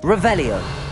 Revelio.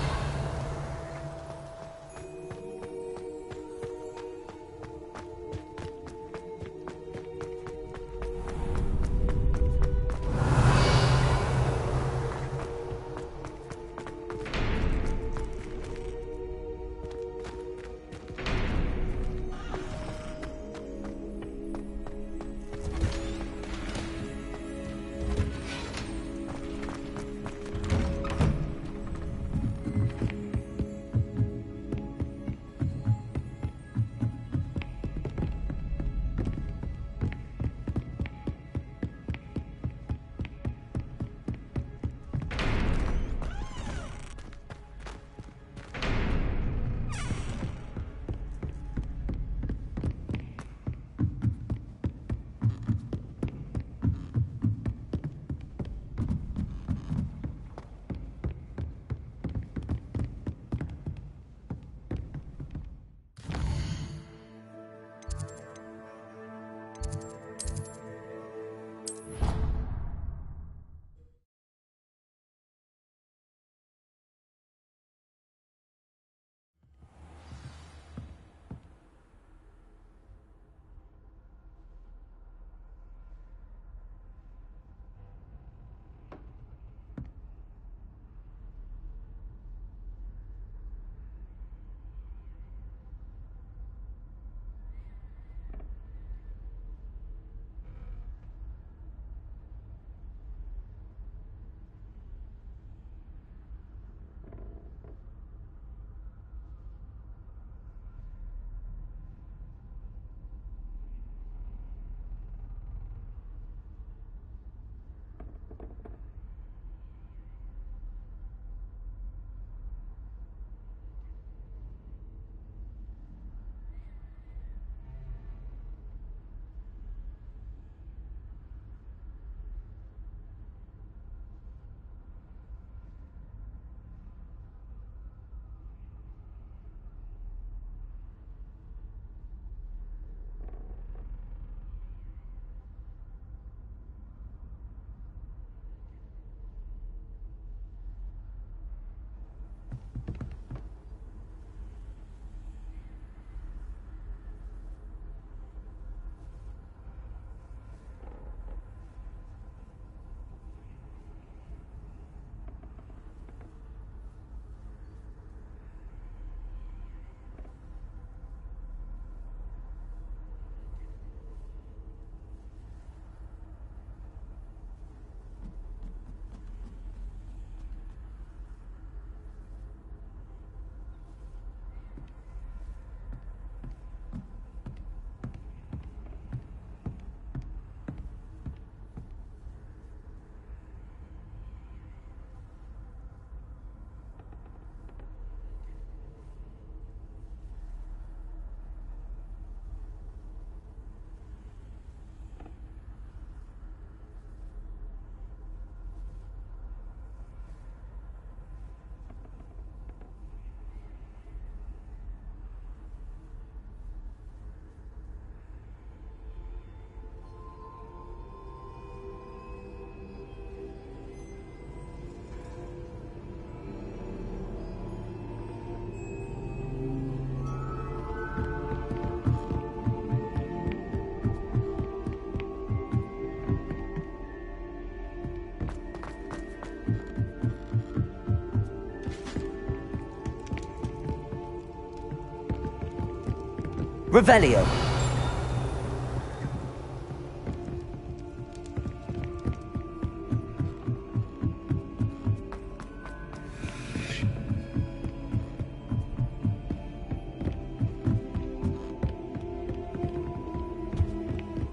Revelio.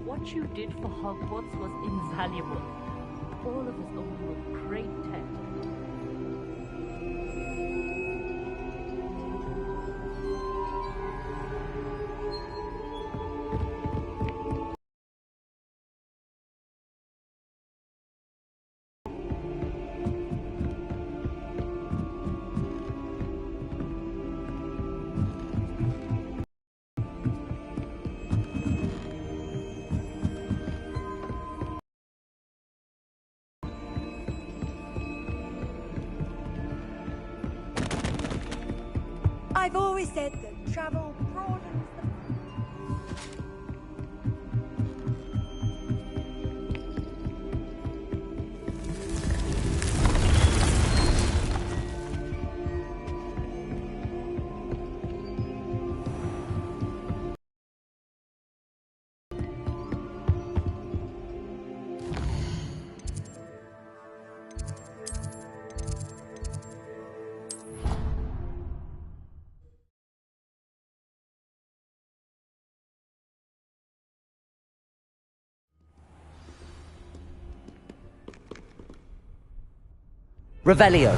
What you did for Hogwarts was invaluable. All of us owe you a great debt. I've always said that travel broadens the mind. Revelio.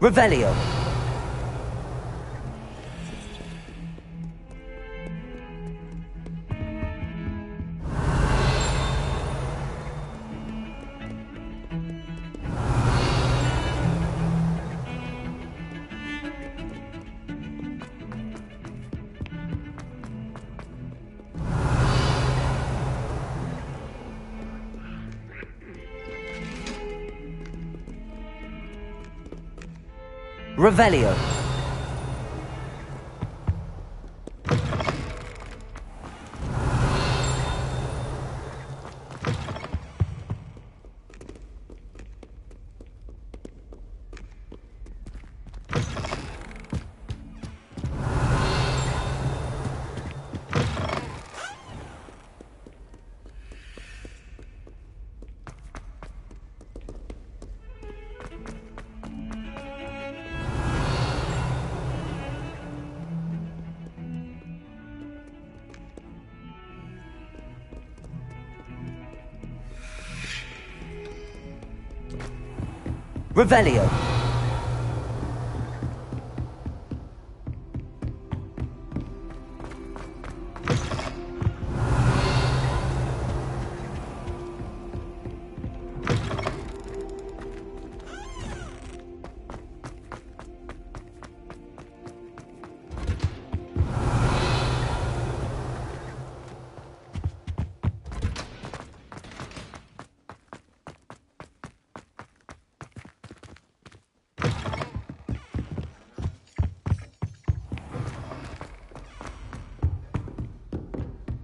Revelio. Revelio. Revelio.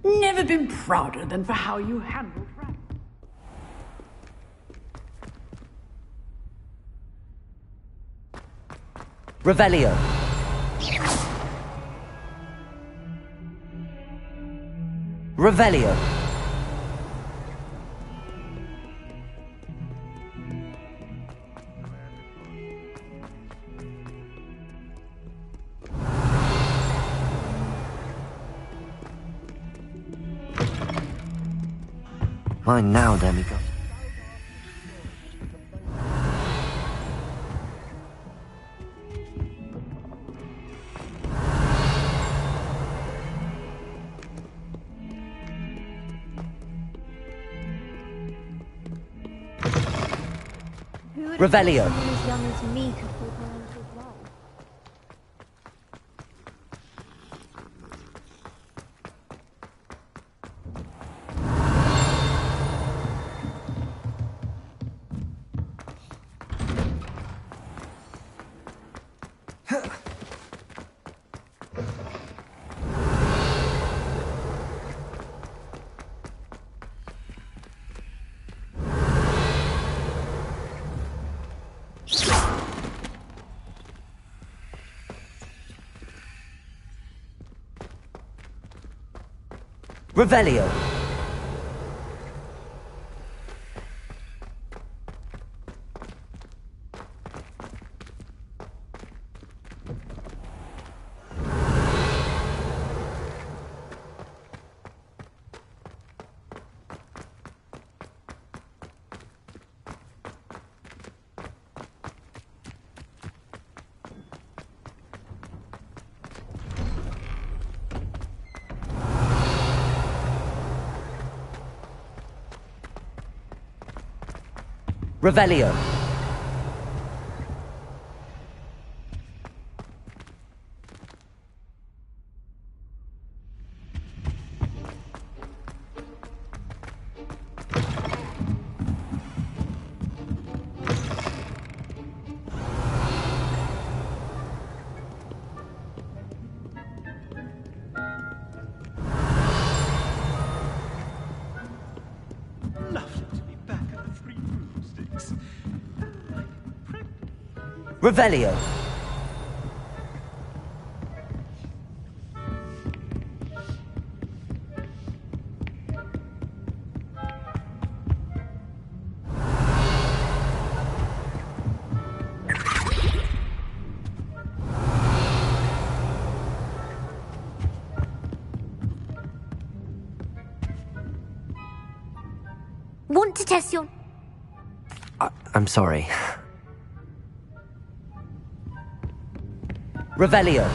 Never been prouder than for how you handled Rat. Revelio. Revelio. Mine now, demigod. Who would have Revelio. thought someone as young as me could hold my own so well? Revelio. Revelio. Lovely to be back at the Three Broomsticks. Revelio. Want to test your... I'm sorry. Revelio.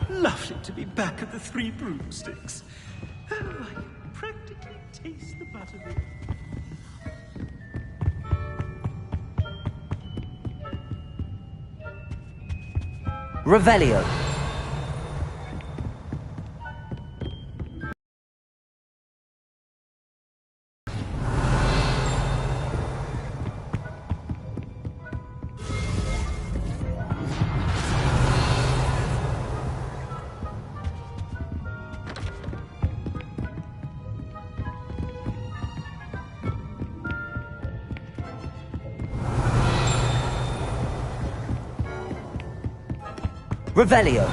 Lovely to be back at the Three Broomsticks. Oh, I can practically taste the buttermilk. Revelio. Revelio.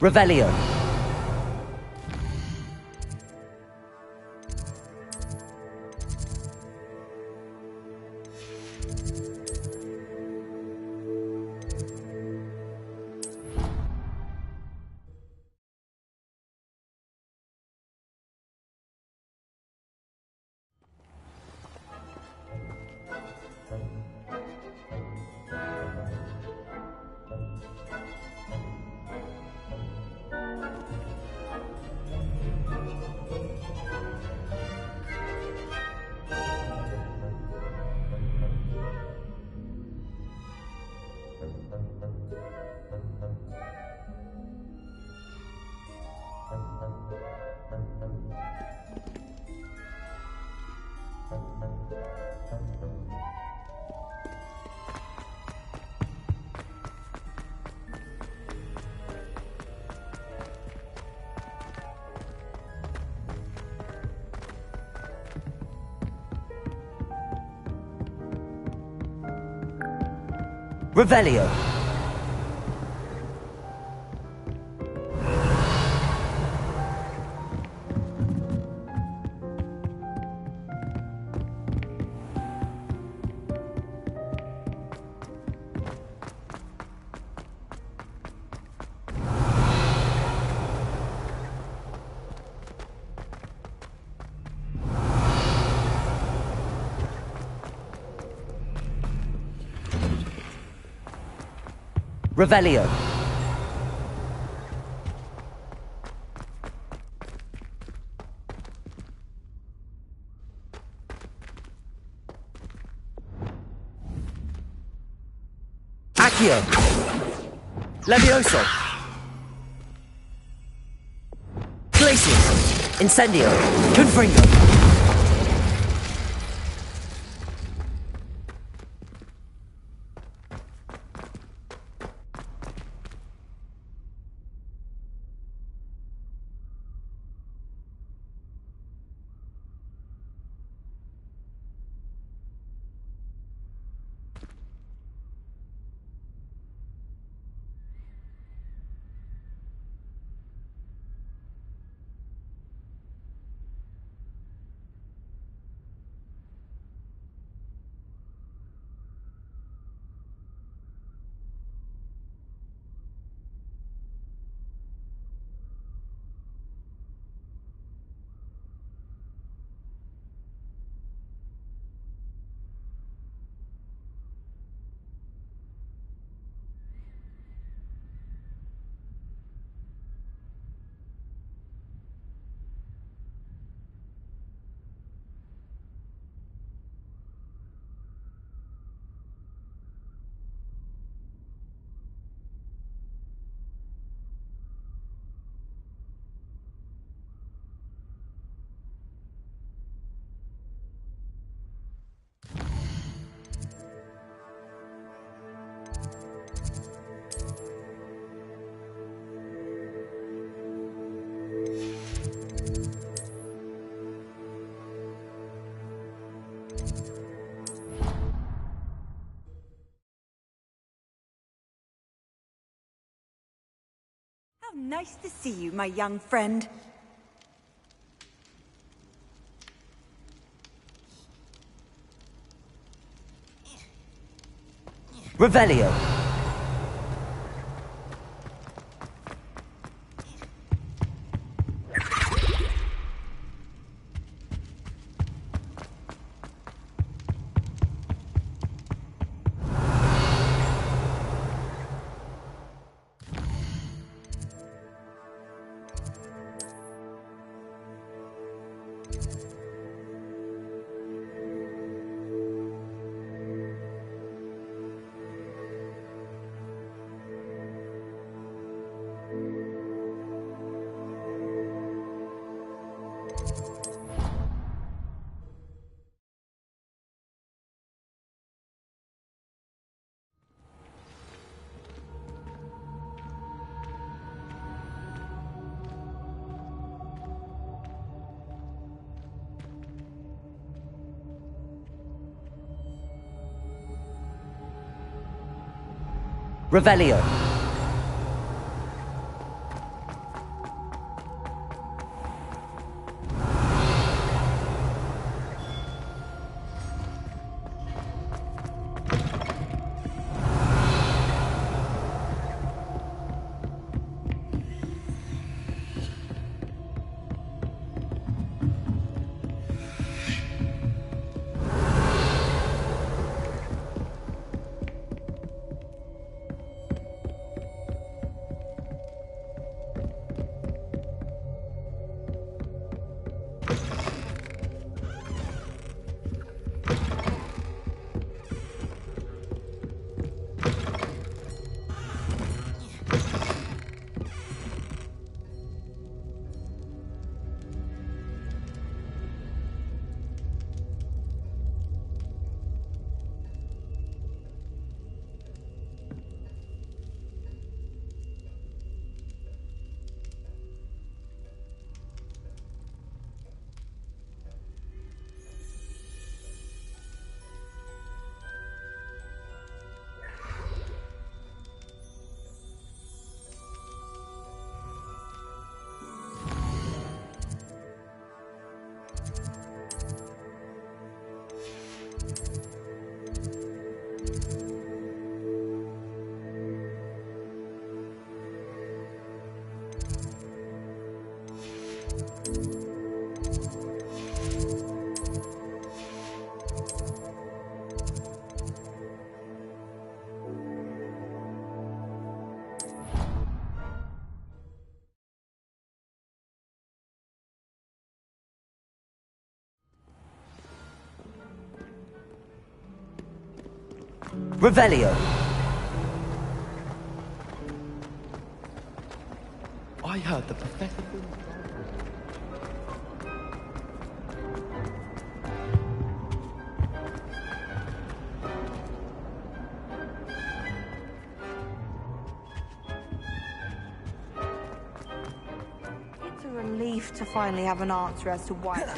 Revelio. Revelio. Revelio. Accio. Levioso. Glacius. Incendio. Confringo. Nice to see you, my young friend. Revelio. Revelio. Revelio. I heard the professor. It's a relief to finally have an answer as to why.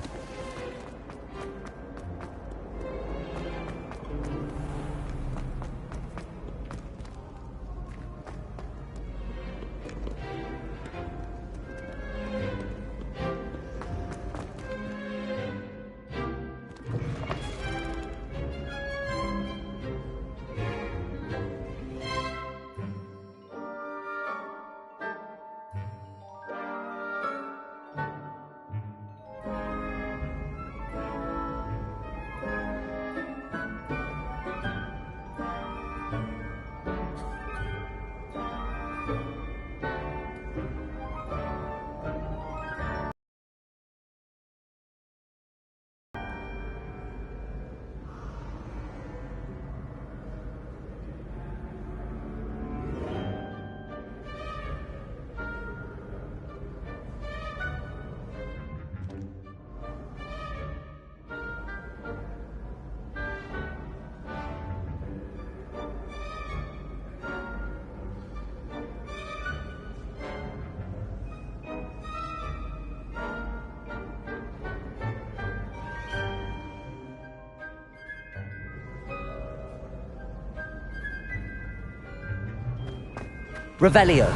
Revelio.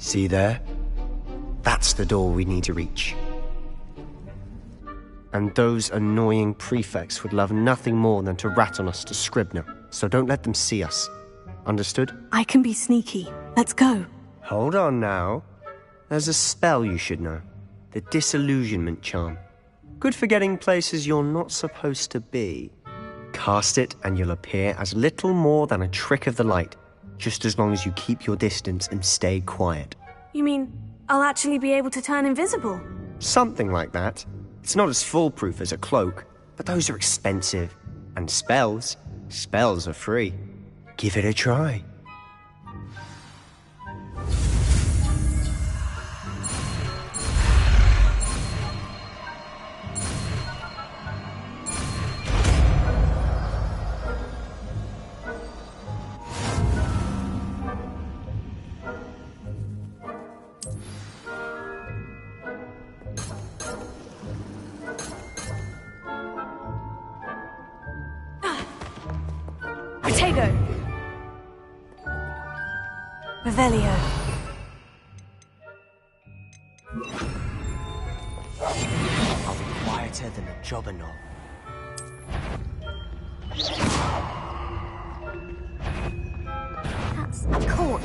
See there? That's the door we need to reach. And those annoying prefects would love nothing more than to rat on us to Scribner, so don't let them see us. Understood? I can be sneaky. Let's go. Hold on now. There's a spell you should know. The Disillusionment Charm. Good for getting places you're not supposed to be. Cast it and you'll appear as little more than a trick of the light, just as long as you keep your distance and stay quiet. You mean I'll actually be able to turn invisible? Something like that. It's not as foolproof as a cloak, but those are expensive. And spells are free. Give it a try. Revelio. I'll be quieter than a jobber knob. That's cool.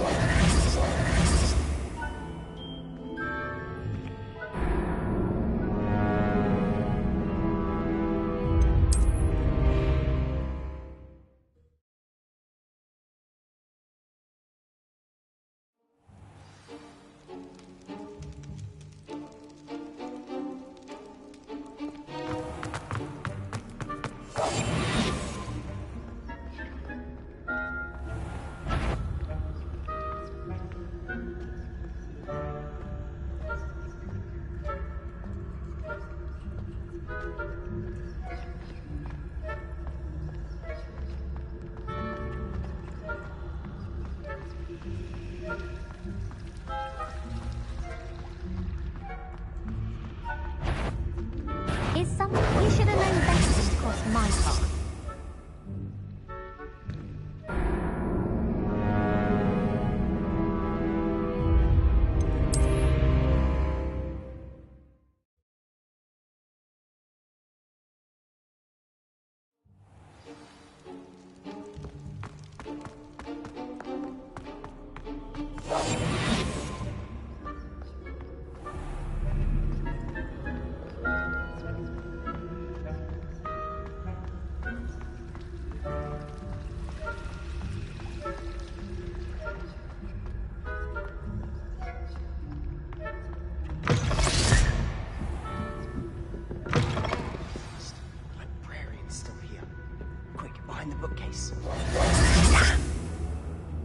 Is something you should have known better to cross my path.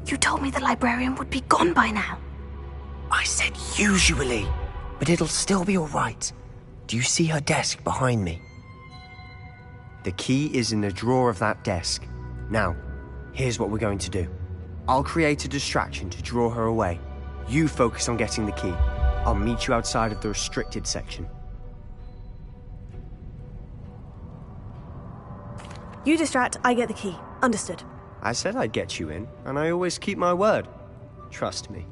You told me the librarian would be gone by now. I said usually, but it'll still be all right. Do you see her desk behind me? The key is in the drawer of that desk. Now, here's what we're going to do. I'll create a distraction to draw her away. You focus on getting the key. I'll meet you outside of the restricted section. You distract, I get the key. Understood. I said I'd get you in, and I always keep my word. Trust me.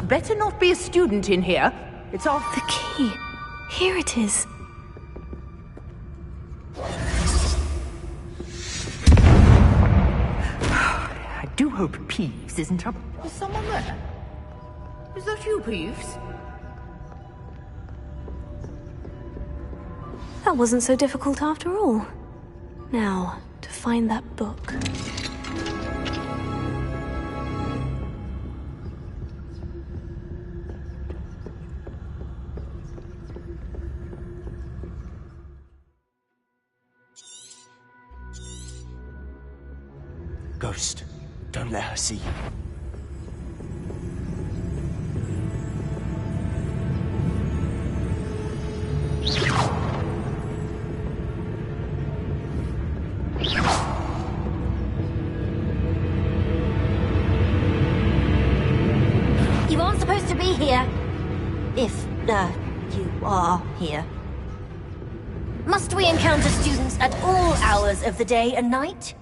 Better not be a student in here. It's all... The key. Here it is. I do hope Peeves isn't trouble. Is someone there? Is that you, Peeves? That wasn't so difficult after all. Now, to find that book. Ghost, don't let her see you. You aren't supposed to be here. If, you are here. Must we encounter students at all hours of the day and night?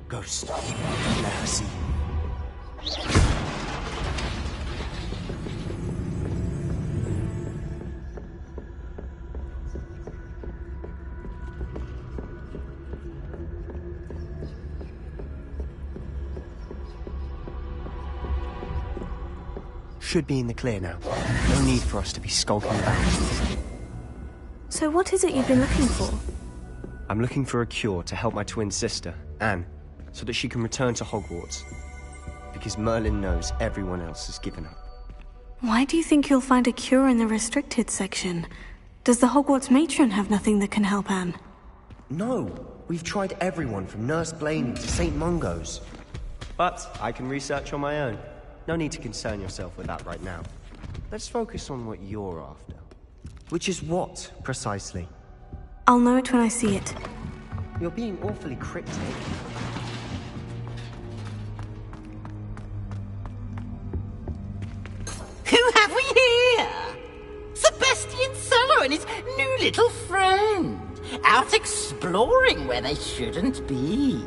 Ghost. Don't let her see you. Should be in the clear now. No need for us to be skulking about. So what is it you've been looking for? I'm looking for a cure to help my twin sister, Anne, so that she can return to Hogwarts. Because Merlin knows everyone else has given up. Why do you think you'll find a cure in the restricted section? Does the Hogwarts matron have nothing that can help Anne? No, we've tried everyone from Nurse Blaney to St. Mungo's. But I can research on my own. No need to concern yourself with that right now. Let's focus on what you're after. Which is what, precisely? I'll know it when I see it. You're being awfully cryptic. Who have we here? Sebastian Sallow and his new little friend. Out exploring where they shouldn't be.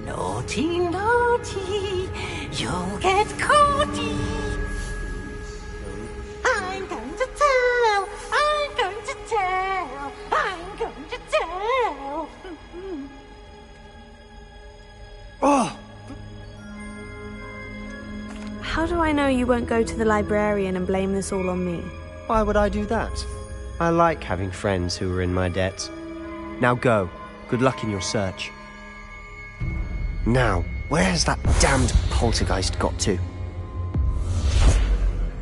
Naughty, naughty, you'll get caughty. I'm going to tell, I'm going to tell, I'm going to tell. Oh! How do I know you won't go to the librarian and blame this all on me? Why would I do that? I like having friends who are in my debt. Now go. Good luck in your search. Now, where has that damned poltergeist got to?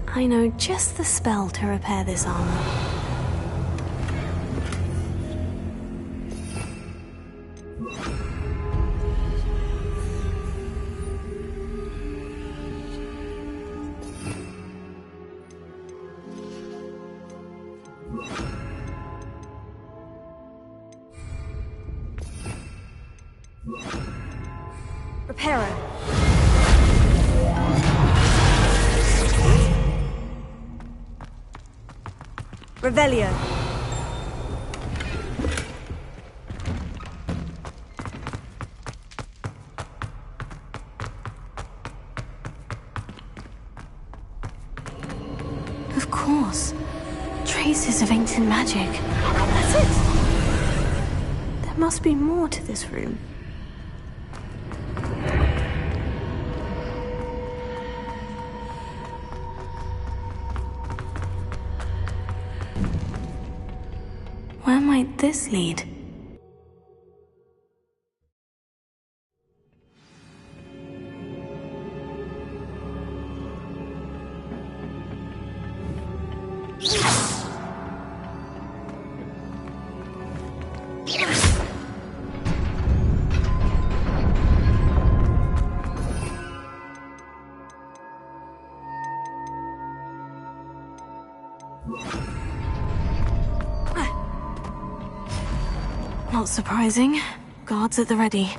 I know just the spell to repair this armor. Reparo. Revelio. Of course. Traces of ancient magic. That's it. There must be more to this room. Where might this lead? Not surprising. Guards at the ready.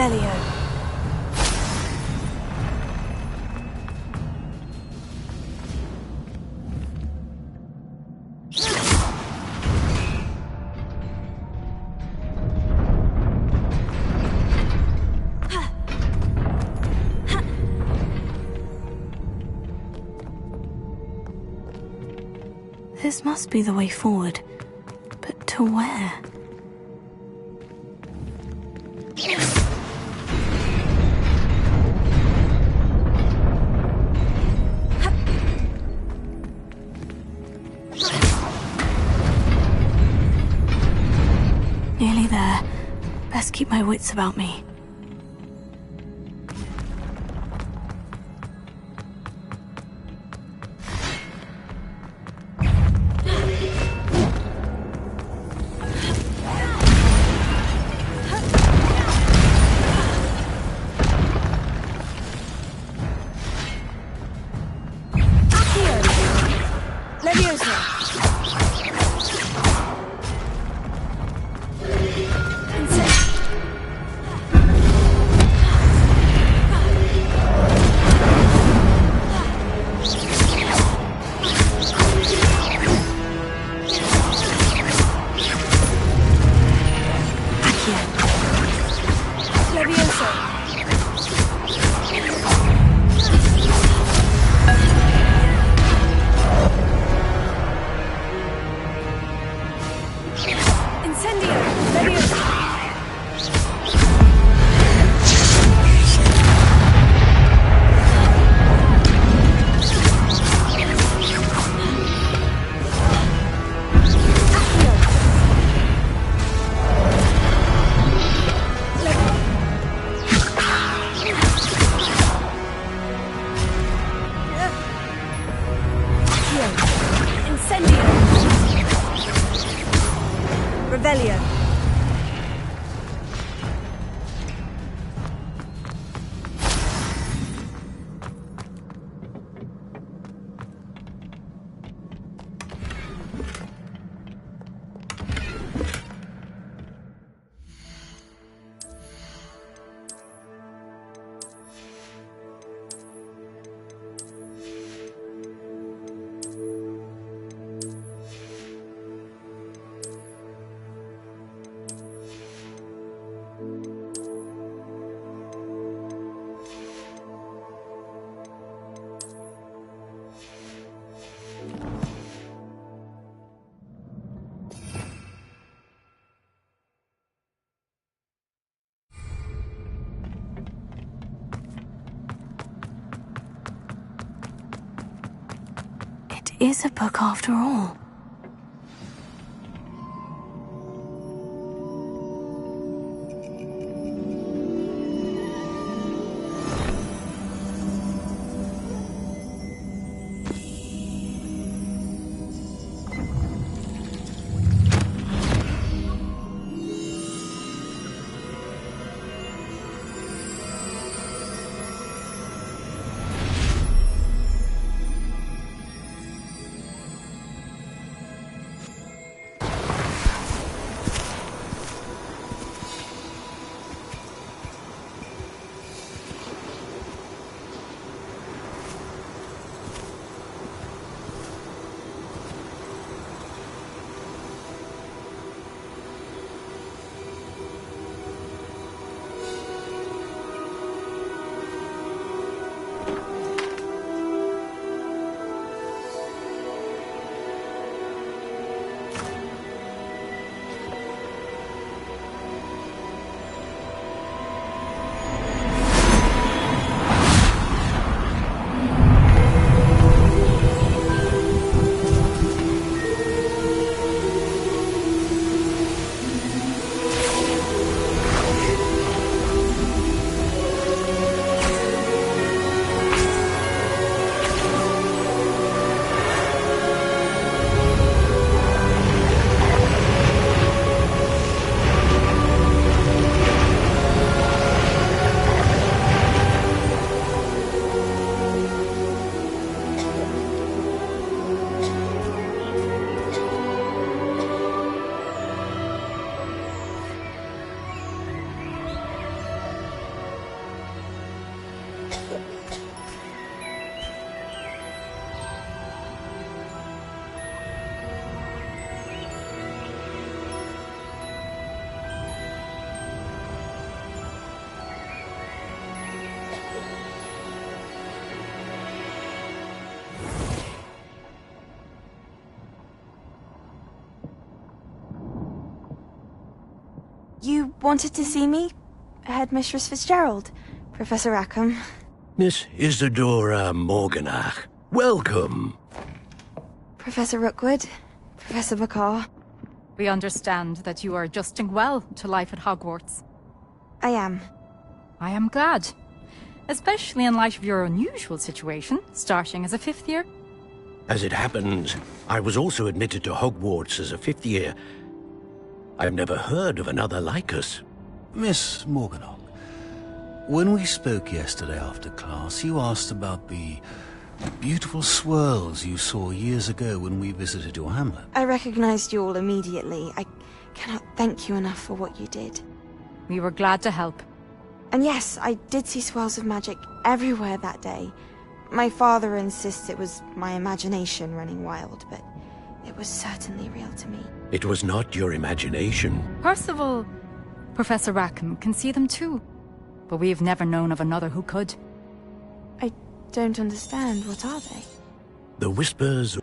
Revelio. This must be the way forward. But to where? Nearly there. Best keep my wits about me. Is a book after all. You wanted to see me? Headmistress Fitzgerald, Professor Rackham. Miss Isadora Morganach, welcome. Professor Rookwood, Professor Bakar. We understand that you are adjusting well to life at Hogwarts. I am. I am glad. Especially in light of your unusual situation, starting as a 5th year. As it happens, I was also admitted to Hogwarts as a 5th year. I've never heard of another like us. Miss Morganach, when we spoke yesterday after class, you asked about the beautiful swirls you saw years ago when we visited your hamlet. I recognized you all immediately. I cannot thank you enough for what you did. We were glad to help. And yes, I did see swirls of magic everywhere that day. My father insists it was my imagination running wild, but it was certainly real to me. It was not your imagination. Percival, Professor Rackham can see them too. But we've never known of another who could. I don't understand. What are they? The whispers...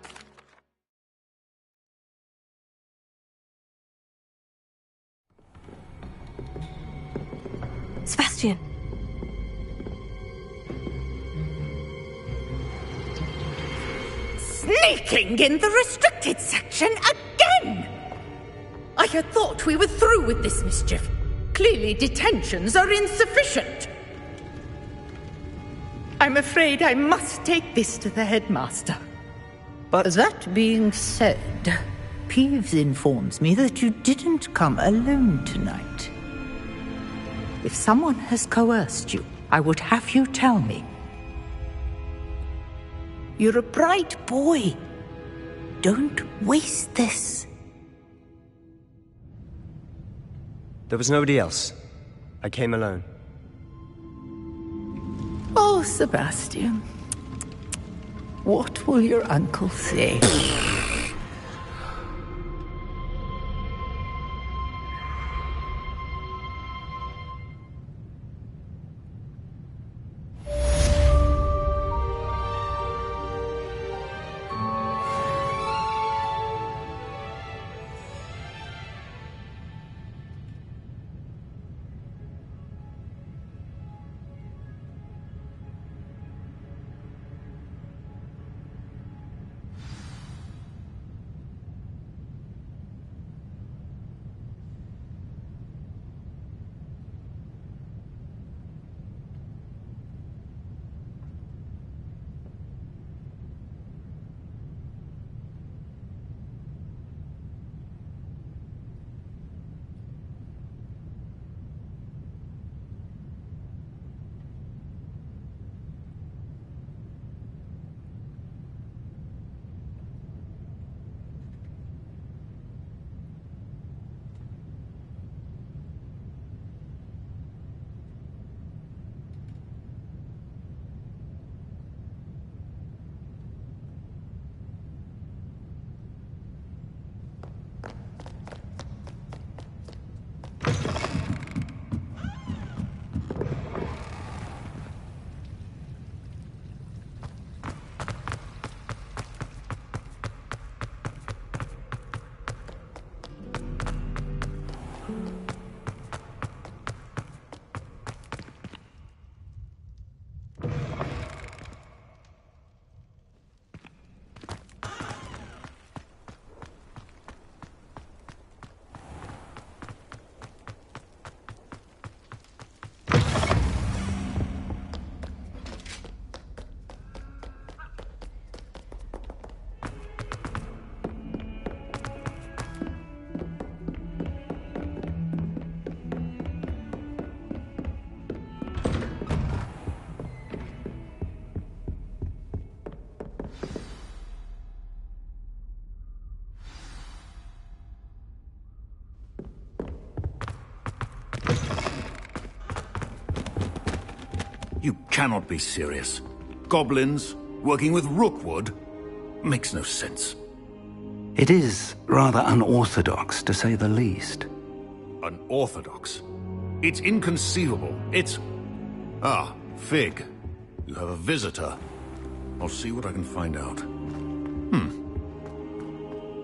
Sebastian. Sneaking in the restricted section again! I had thought we were through with this mischief. Clearly detentions are insufficient. I'm afraid I must take this to the headmaster. But that being said, Peeves informs me that you didn't come alone tonight. If someone has coerced you, I would have you tell me. You're a bright boy. Don't waste this. There was nobody else. I came alone. Oh, Sebastian. What will your uncle say? You cannot be serious. Goblins working with Rookwood? Makes no sense. It is rather unorthodox, to say the least. Unorthodox? It's inconceivable. It's... Ah, Fig. You have a visitor. I'll see what I can find out.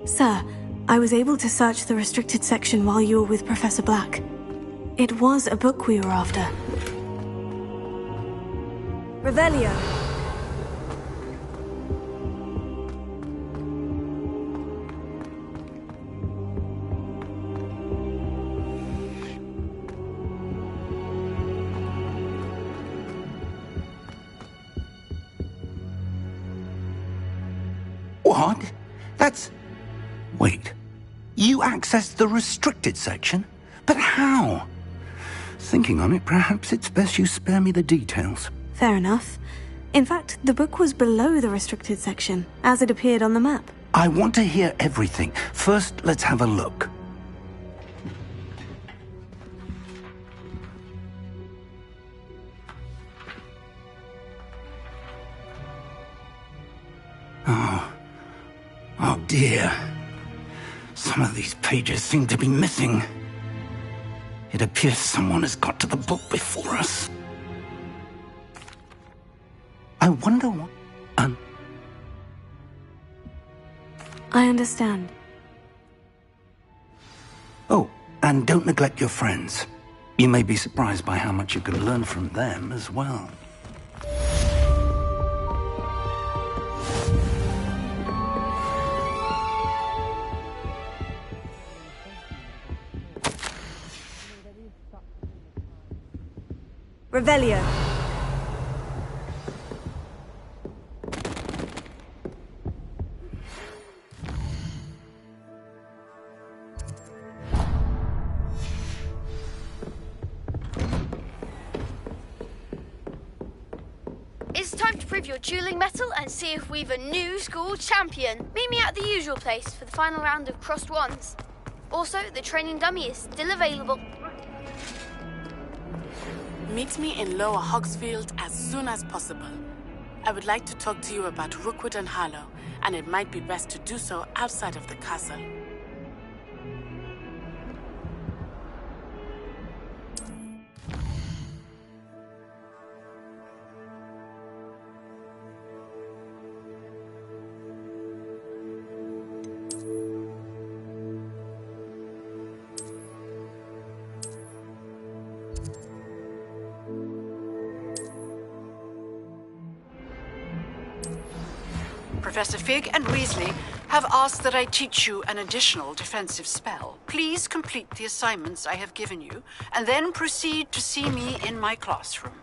Sir, I was able to search the restricted section while you were with Professor Black. It was a book we were after. Revelio. What? That's... Wait. You accessed the restricted section? But how? Thinking on it, perhaps it's best you spare me the details. Fair enough. In fact, the book was below the restricted section, as it appeared on the map. I want to hear everything. First, let's have a look. Oh dear. Some of these pages seem to be missing. It appears someone has got to the book before us. I wonder what... I understand. Oh, and don't neglect your friends. You may be surprised by how much you can learn from them as well. Revelio. It's time to prove your dueling mettle and see if we've a new school champion. Meet me at the usual place for the final round of crossed wands. Also, the training dummy is still available. Meet me in Lower Hogsfield as soon as possible. I would like to talk to you about Rookwood and Harlow, and it might be best to do so outside of the castle. Professor Fig and Weasley have asked that I teach you an additional defensive spell. Please complete the assignments I have given you, and then proceed to see me in my classroom.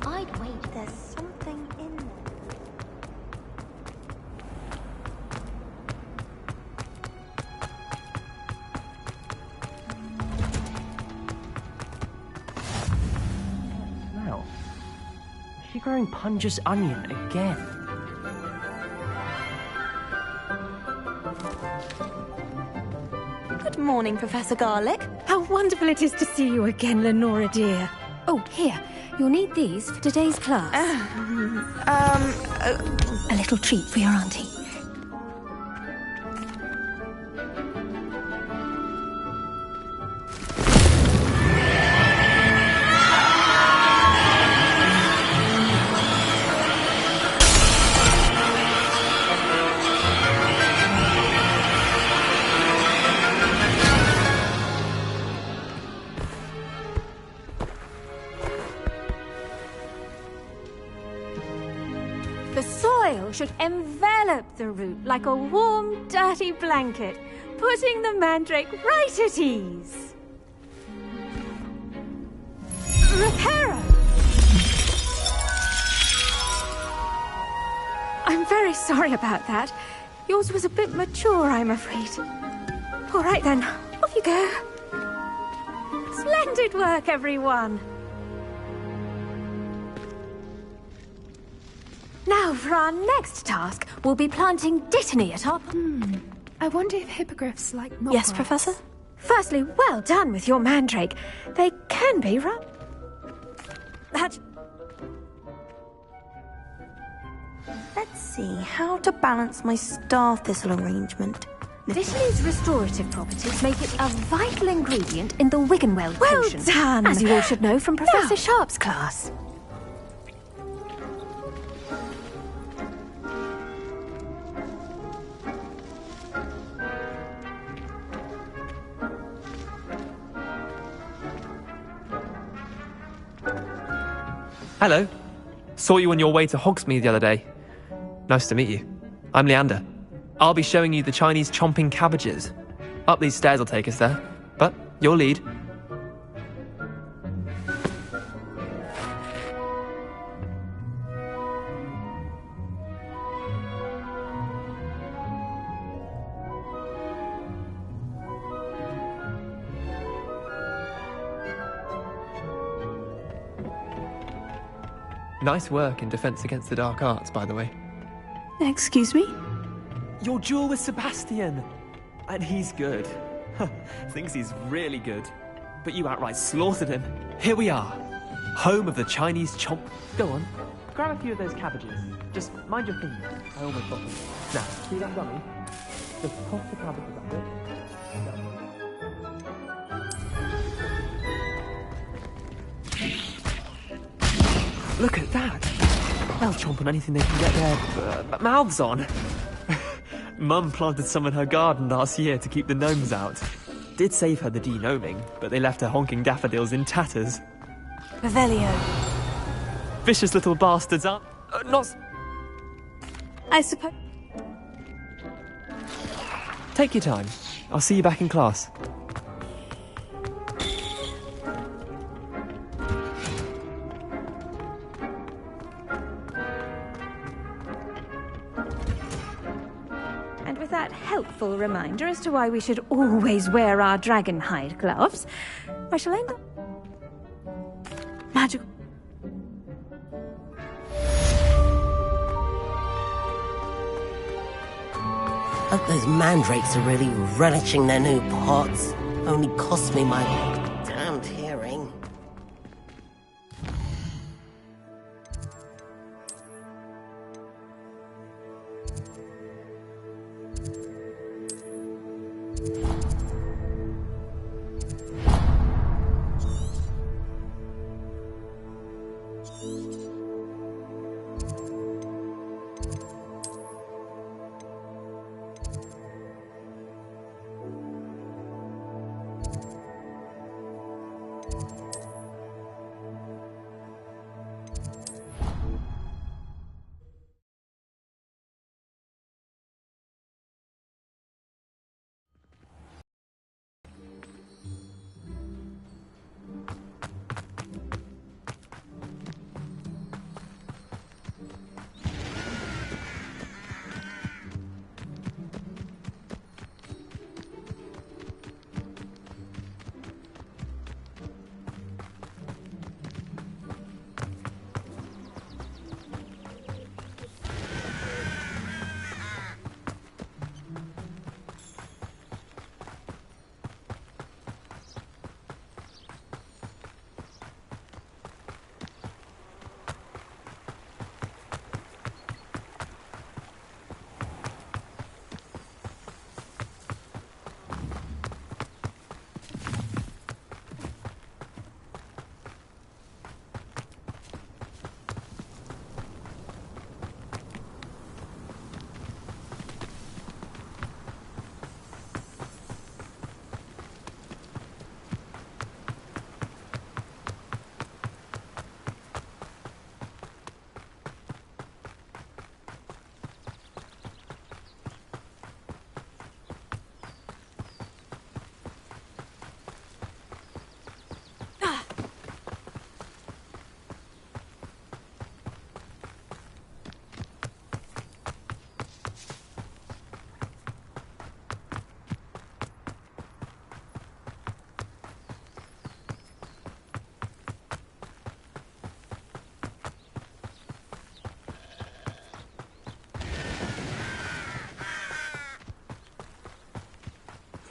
I'd wait, there's something in there. Smell. Is she growing Punja's onion again? Good morning, Professor Garlick. How wonderful it is to see you again, Lenora dear. Oh, here. You'll need these for today's class. A little treat for your auntie. The soil should envelop the root like a warm, dirty blanket, putting the mandrake right at ease. Reparo! I'm very sorry about that. Yours was a bit mature, I'm afraid. All right then, off you go. Splendid work, everyone. Now, for our next task, we'll be planting Dittany at our... I wonder if hippogriffs like milk Yes, rice. Professor? Firstly, well done with your mandrake. They can be That... Let's see, how to balance my star thistle arrangement. Dittany's restorative properties make it a vital ingredient in the Wiggenweld potion. Well done! As you all should know from Professor Sharp's class. Hello. Saw you on your way to Hogsmeade the other day. Nice to meet you. I'm Leander. I'll be showing you the Chinese chomping cabbages. Up these stairs will take us there, but your lead. Nice work in Defense Against the Dark Arts, by the way. Excuse me? Your duel with Sebastian! And he's good. Thinks he's really good. But you outright slaughtered him. Here we are. Home of the Chinese chomp... Go on. Grab a few of those cabbages. Just mind your fingers. I almost got them. Now, see that dummy? Just toss the cabbages at it. Look at that! They'll chomp on anything they can get their mouths on. Mum planted some in her garden last year to keep the gnomes out. Did save her the de-gnoming, but they left her honking daffodils in tatters. Revelio. Vicious little bastards aren't... not... I suppose... Take your time. I'll see you back in class. That helpful reminder as to why we should always wear our dragon hide gloves, I shall end up magical. Hope those mandrakes are really relishing their new pots. Only cost me my damned hearing.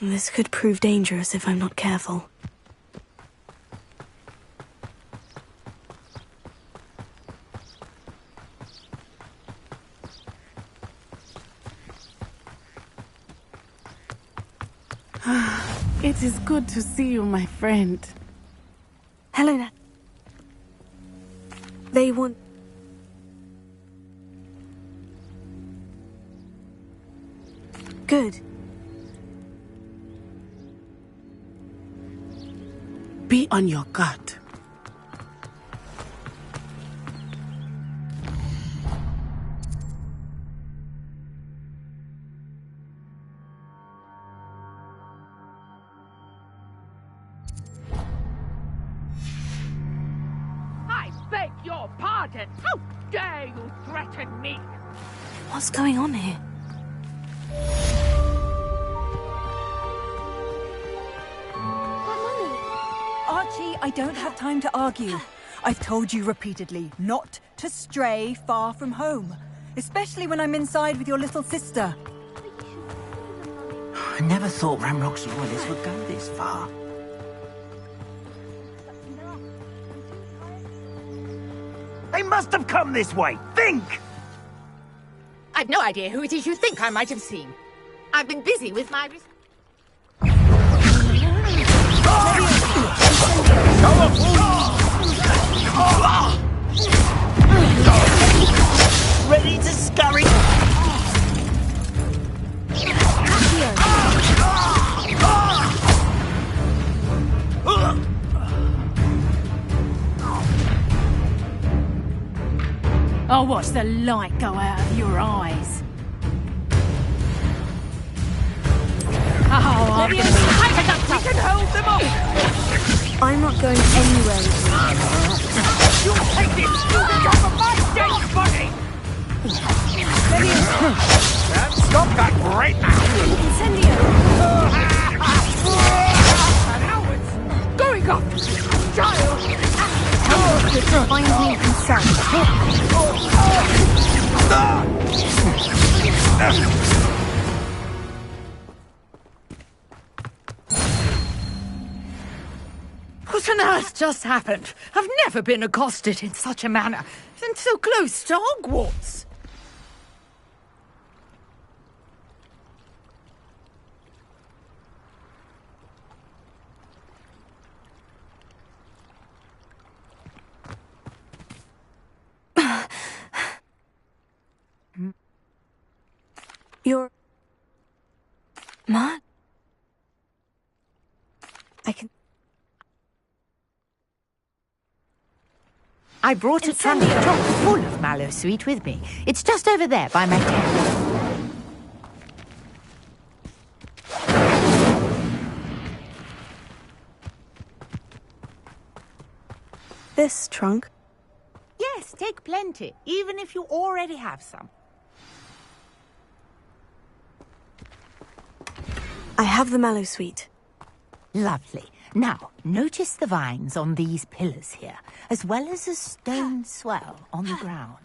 This could prove dangerous if I'm not careful. It is good to see you, my friend. Hello, Nat. They want... Good. Be on your guard. your pardon! How dare you threaten me? What's going on here? Archie, I don't have time to argue. I've told you repeatedly not to stray far from home, especially when I'm inside with your little sister. I never thought Ramrock's loyalists would go this far. They must have come this way! Think! I've no idea who it is you think I might have seen. I've been busy with my... Ready to scurry? I'll watch the light go out of your eyes. Oh, we can hold them off! I'm not going anywhere with you. You'll take this! You'll become a my dead body! Stop that right now! Incendio! And now it's going off! Child! Find me What on earth just happened? I've never been accosted in such a manner, and so close to Hogwarts. You're... Mom? I brought a trunk chock full of mallow sweet with me. It's just over there by my tent. This trunk? Yes, take plenty, even if you already have some. I have the mallow sweet. Lovely. Now, notice the vines on these pillars here, as well as a stone swell on the ground.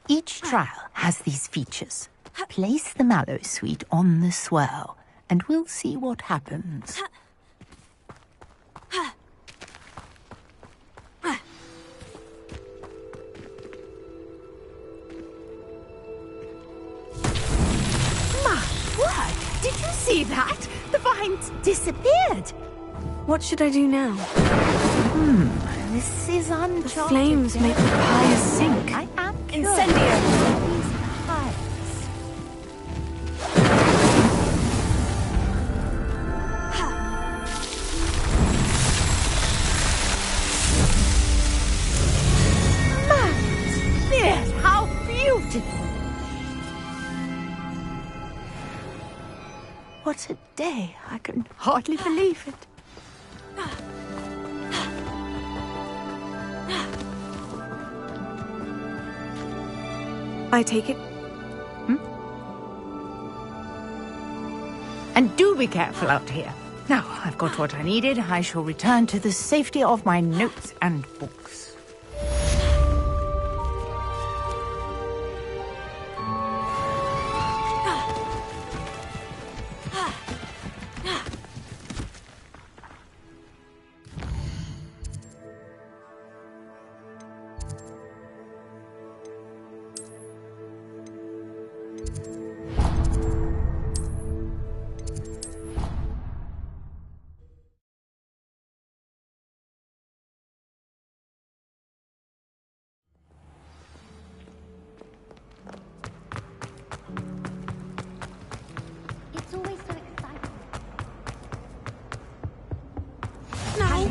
Each trial has these features. Place the mallow sweet on the swell, and we'll see what happens. My word! Did you see that? The vines disappeared. What should I do now? This is uncharted. The flames make the pyre sink. I am Incendio! These pyres. Yes, how beautiful! What a day! I can hardly believe it. I take it. And do be careful out here. Now, I've got what I needed. I shall return to the safety of my notes and books.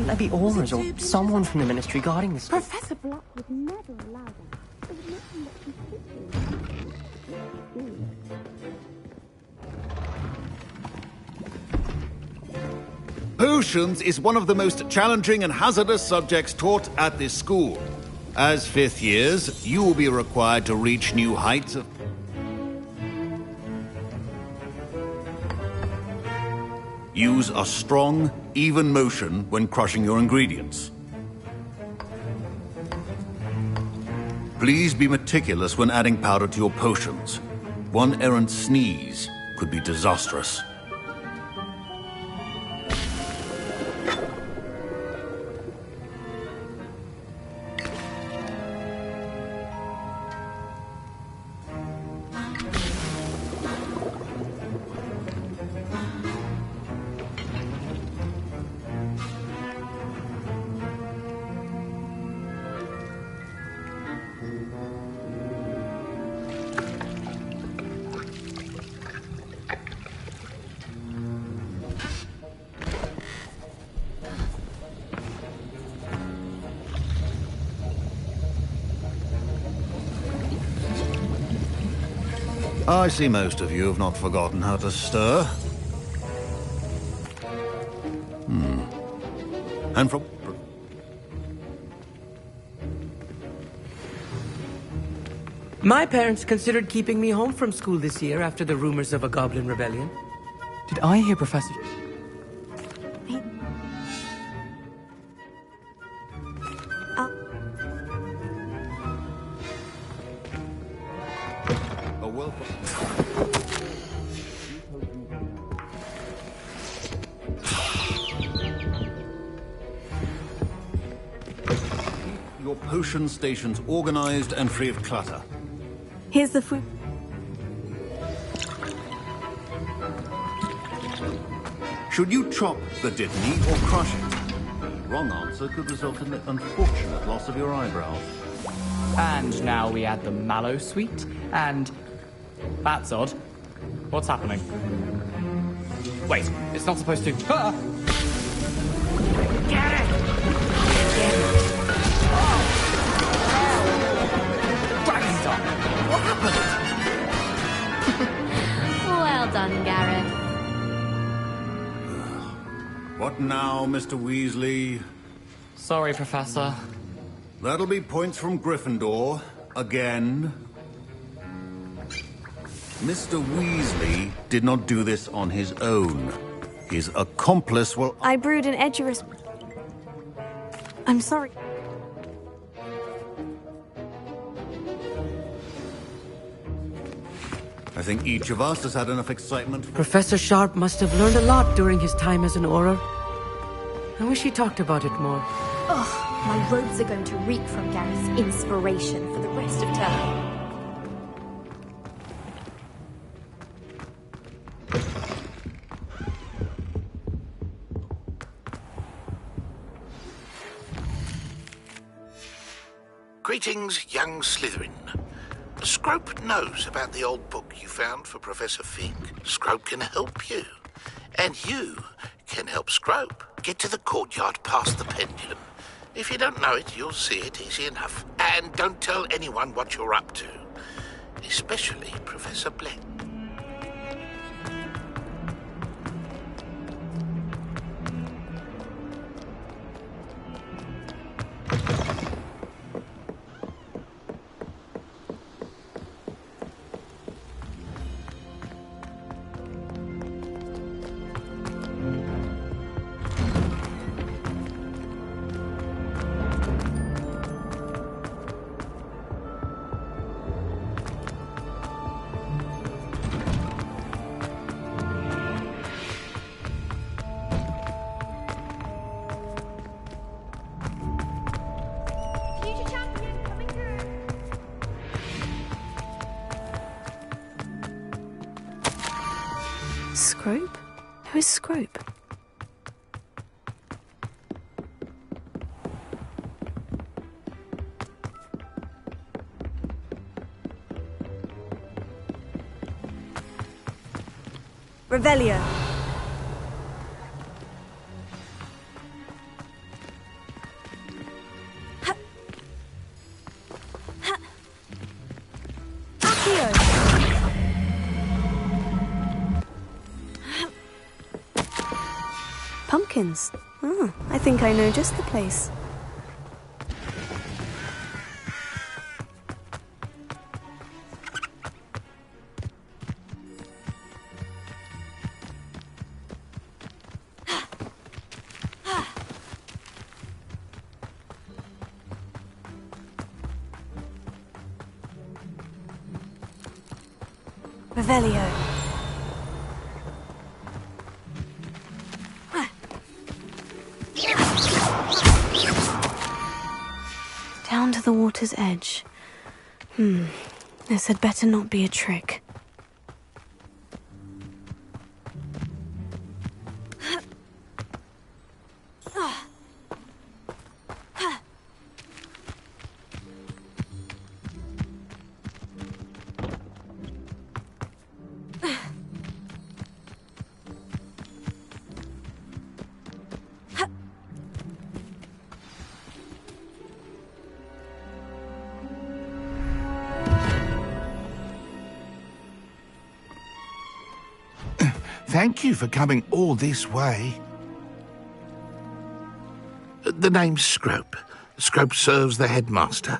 Maybe Aura's or someone from the Ministry guarding this. Professor Block would never allow that. It would make him look completely... Potions is one of the most challenging and hazardous subjects taught at this school. As fifth years, you will be required to reach new heights of... Use a strong, even motion when crushing your ingredients. Please be meticulous when adding powder to your potions. One errant sneeze could be disastrous. I see most of you have not forgotten how to stir. And from... My parents considered keeping me home from school this year after the rumors of a goblin rebellion. Did I hear Professor... Your potion stations organized and free of clutter. Here's the food. Should you chop the Dittany or crush it? Wrong answer could result in the unfortunate loss of your eyebrows. And now we add the mallow sweet, and... That's odd. What's happening? Wait, it's not supposed to... Ah! What happened? Well done, Gareth. What now, Mr. Weasley? Sorry, Professor. That'll be points from Gryffindor. Again. Mr. Weasley did not do this on his own. His accomplice will... I brewed an edgerous... I'm sorry. I think each of us has had enough excitement. Professor Sharp must have learned a lot during his time as an Auror. I wish he talked about it more. Ugh, my robes are going to reek from Gareth's inspiration for the rest of term. Greetings, young Slytherin. Scrope knows about the old book you found for Professor Fig. Scrope can help you. And you can help Scrope. Get to the courtyard past the pendulum. If you don't know it, you'll see it easy enough. And don't tell anyone what you're up to. Especially Professor Black. Scrope? Who is Scrope? Revelio. Pumpkins. Oh, I think I know just the place. Revelio. Down to the water's edge. This had better not be a trick. Thank you for coming all this way. The name's Scrope. Scrope serves the headmaster.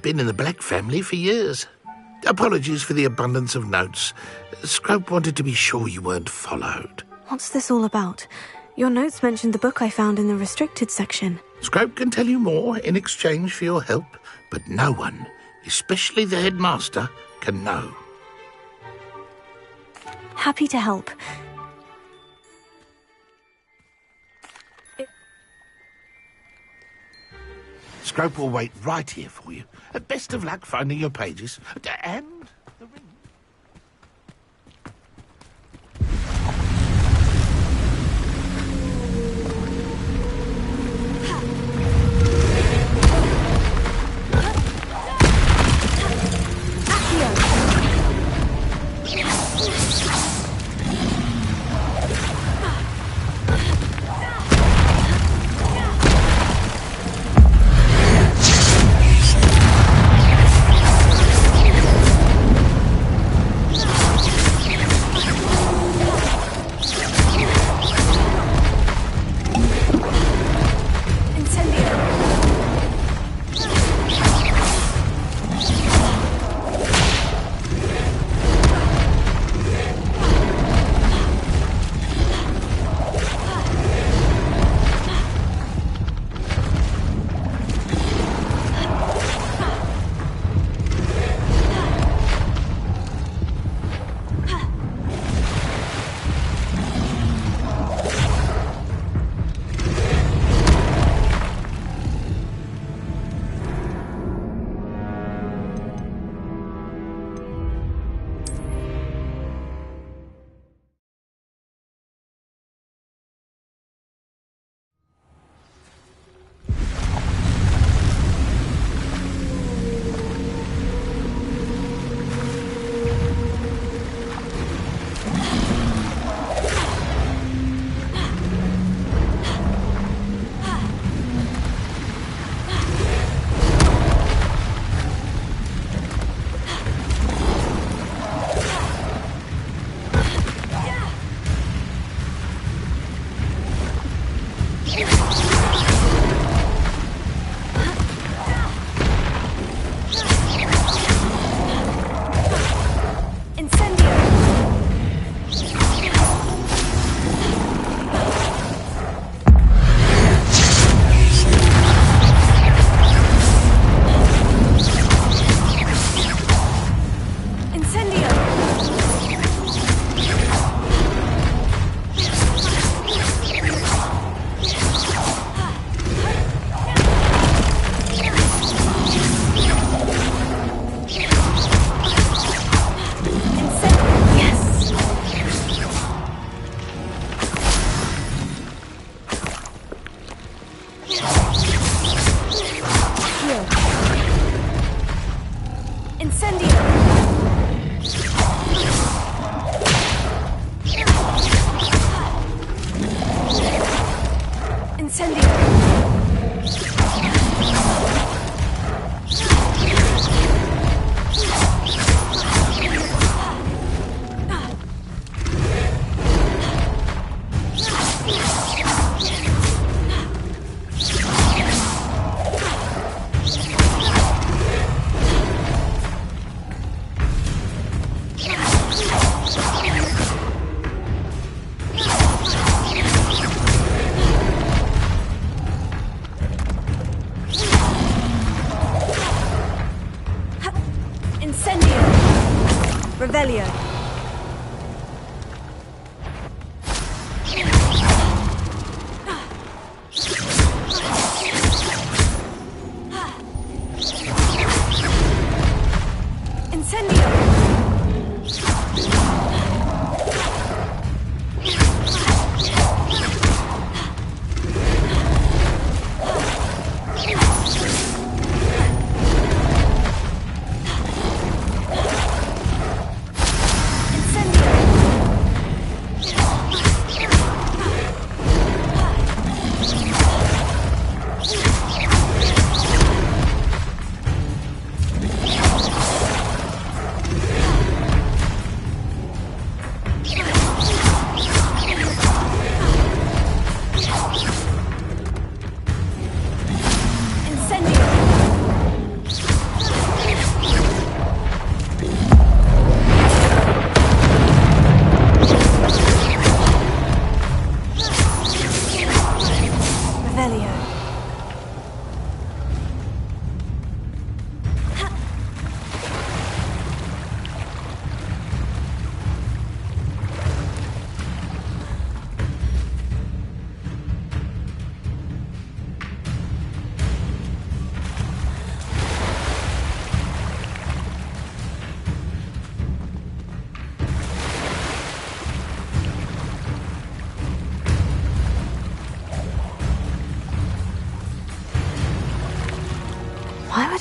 Been in the Black family for years. Apologies for the abundance of notes. Scrope wanted to be sure you weren't followed. What's this all about? Your notes mentioned the book I found in the restricted section. Scrope can tell you more in exchange for your help, but no one, especially the headmaster, can know. Happy to help. Scrope will wait right here for you. Best of luck finding your pages. And the ring.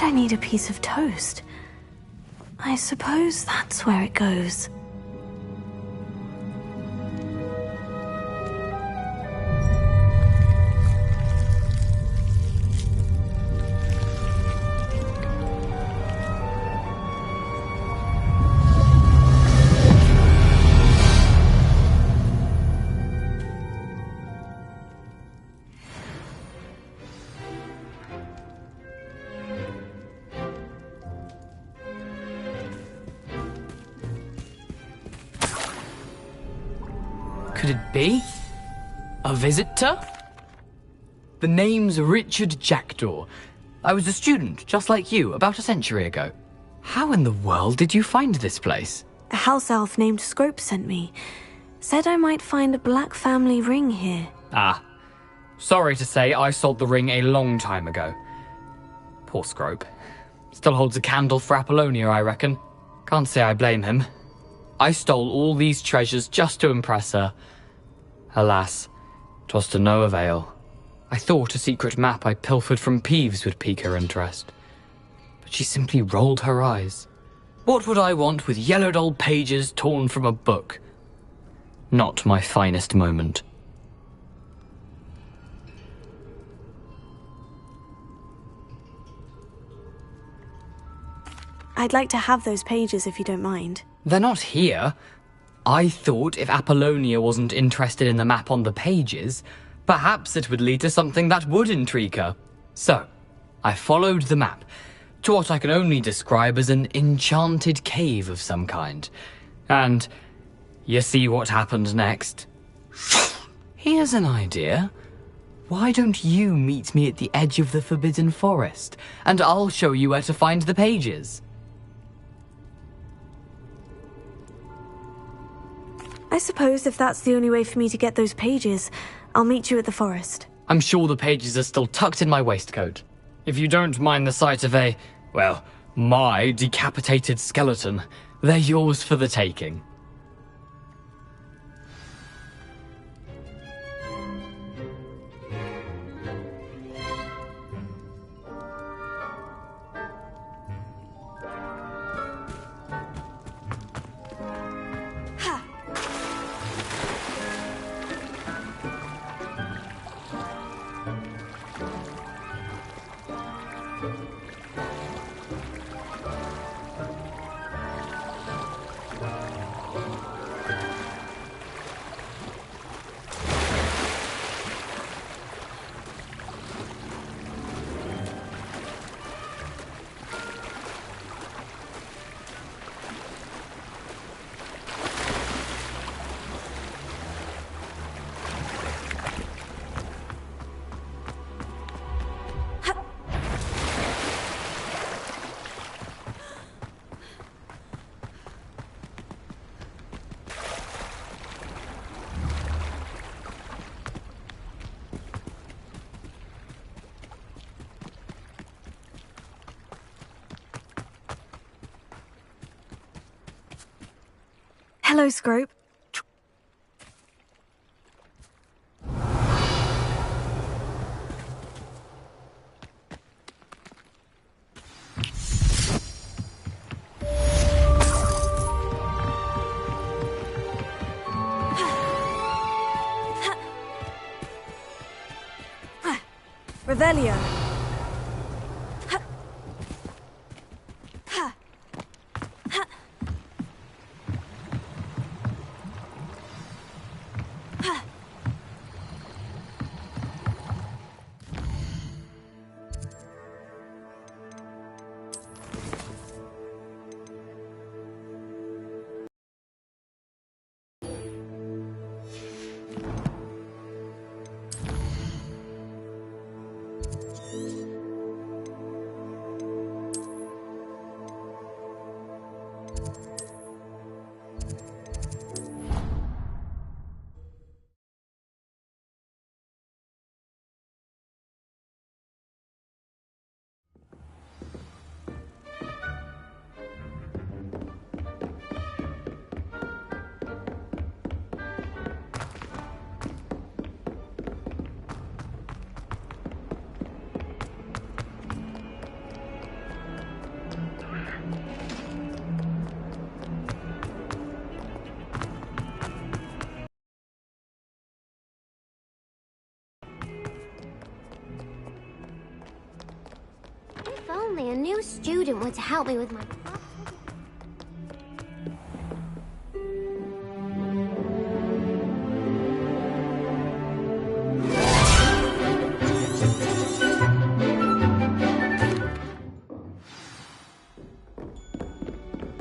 Said I need a piece of toast. I suppose that's where it goes. Could it be? A visitor? The name's Richard Jackdaw. I was a student, just like you, about a century ago. How in the world did you find this place? A house elf named Scrope sent me. Said I might find a black family ring here. Ah. Sorry to say, I sold the ring a long time ago. Poor Scrope. Still holds a candle for Apollonia, I reckon. Can't say I blame him. I stole all these treasures just to impress her. Alas, 'twas to no avail. I thought a secret map I pilfered from Peeves would pique her interest. But she simply rolled her eyes. What would I want with yellowed old pages torn from a book? Not my finest moment. I'd like to have those pages if you don't mind. They're not here. I thought if Apollonia wasn't interested in the map on the pages, perhaps it would lead to something that would intrigue her. So, I followed the map to what I can only describe as an enchanted cave of some kind. And you see what happened next? Here's an idea. Why don't you meet me at the edge of the Forbidden Forest, and I'll show you where to find the pages? I suppose if that's the only way for me to get those pages, I'll meet you at the forest. I'm sure the pages are still tucked in my waistcoat. If you don't mind the sight of my decapitated skeleton, they're yours for the taking. Hello, Scrope. Revelio. only a new student were to help me with my...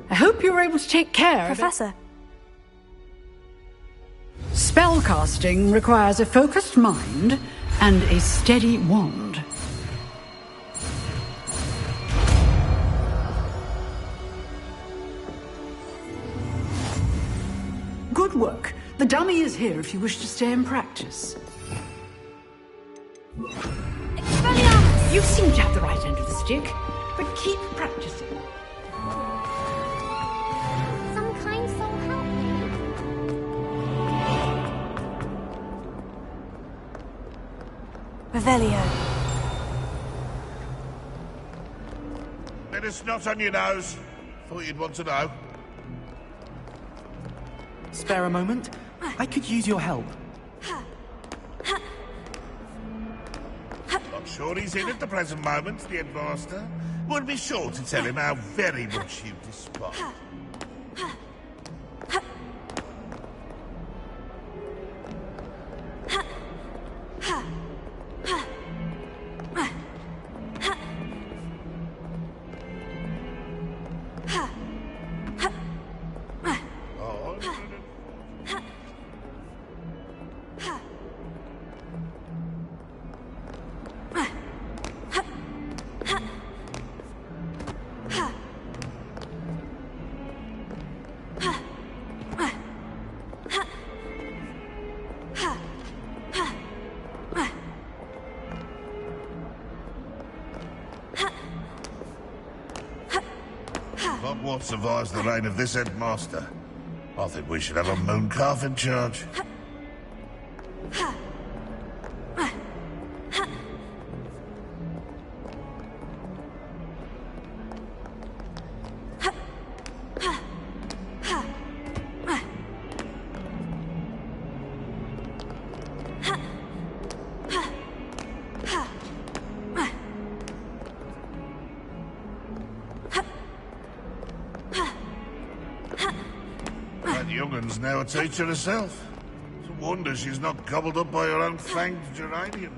I hope you were able to take care Professor. of it. Spellcasting requires a focused mind and a steady wand. Good work. The dummy is here if you wish to stay and practice. You seem to have the right end of the stick, but keep practicing. Some kind soul help me. Revelio. Bit of snot on your nose. Thought you'd want to know. Spare a moment? I could use your help. Not sure he's in at the present moment, the headmaster. Would be sure to tell him how very much you despise. Hogwarts survives the reign of this headmaster. I think we should have a mooncalf in charge. That young'un's now a teacher herself. It's a wonder she's not gobbled up by her own fanged geranium.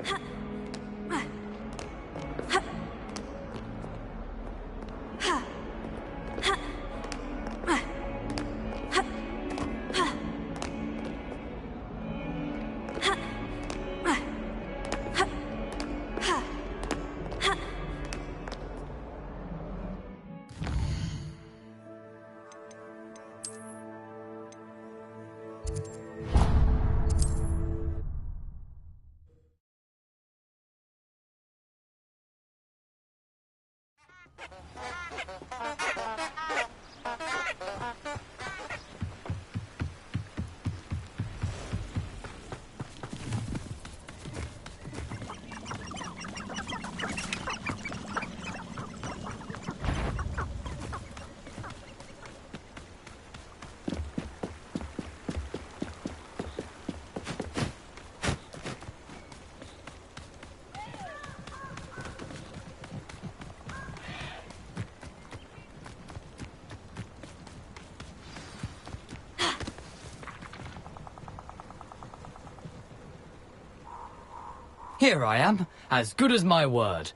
Here I am, as good as my word.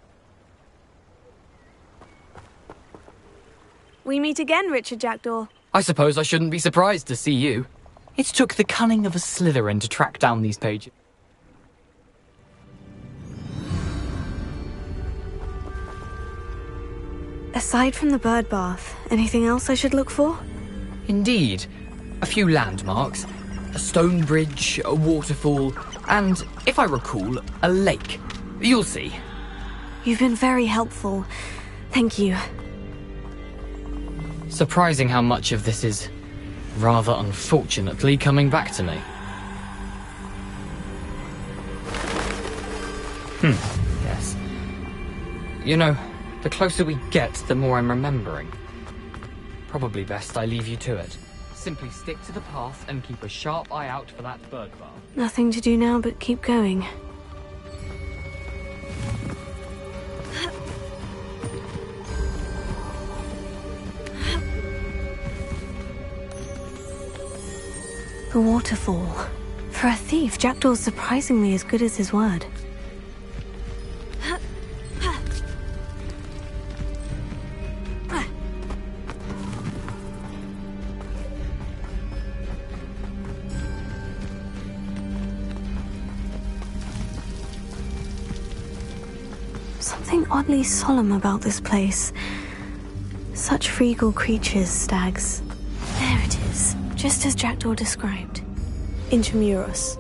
We meet again, Richard Jackdaw. I suppose I shouldn't be surprised to see you. It took the cunning of a Slytherin to track down these pages. Aside from the bird bath, anything else I should look for? Indeed. A few landmarks, a stone bridge, a waterfall, and, if I recall, a lake. You'll see. You've been very helpful. Thank you. Surprising how much of this is, rather unfortunately, coming back to me. Yes. You know, the closer we get, the more I'm remembering. Probably best I leave you to it. Simply stick to the path and keep a sharp eye out for that bird bath. Nothing to do now but keep going. The waterfall. For a thief, Jackdaw's surprisingly as good as his word. Something oddly solemn about this place. Such regal creatures, stags. There it is, just as Jackdaw described. Intramuros.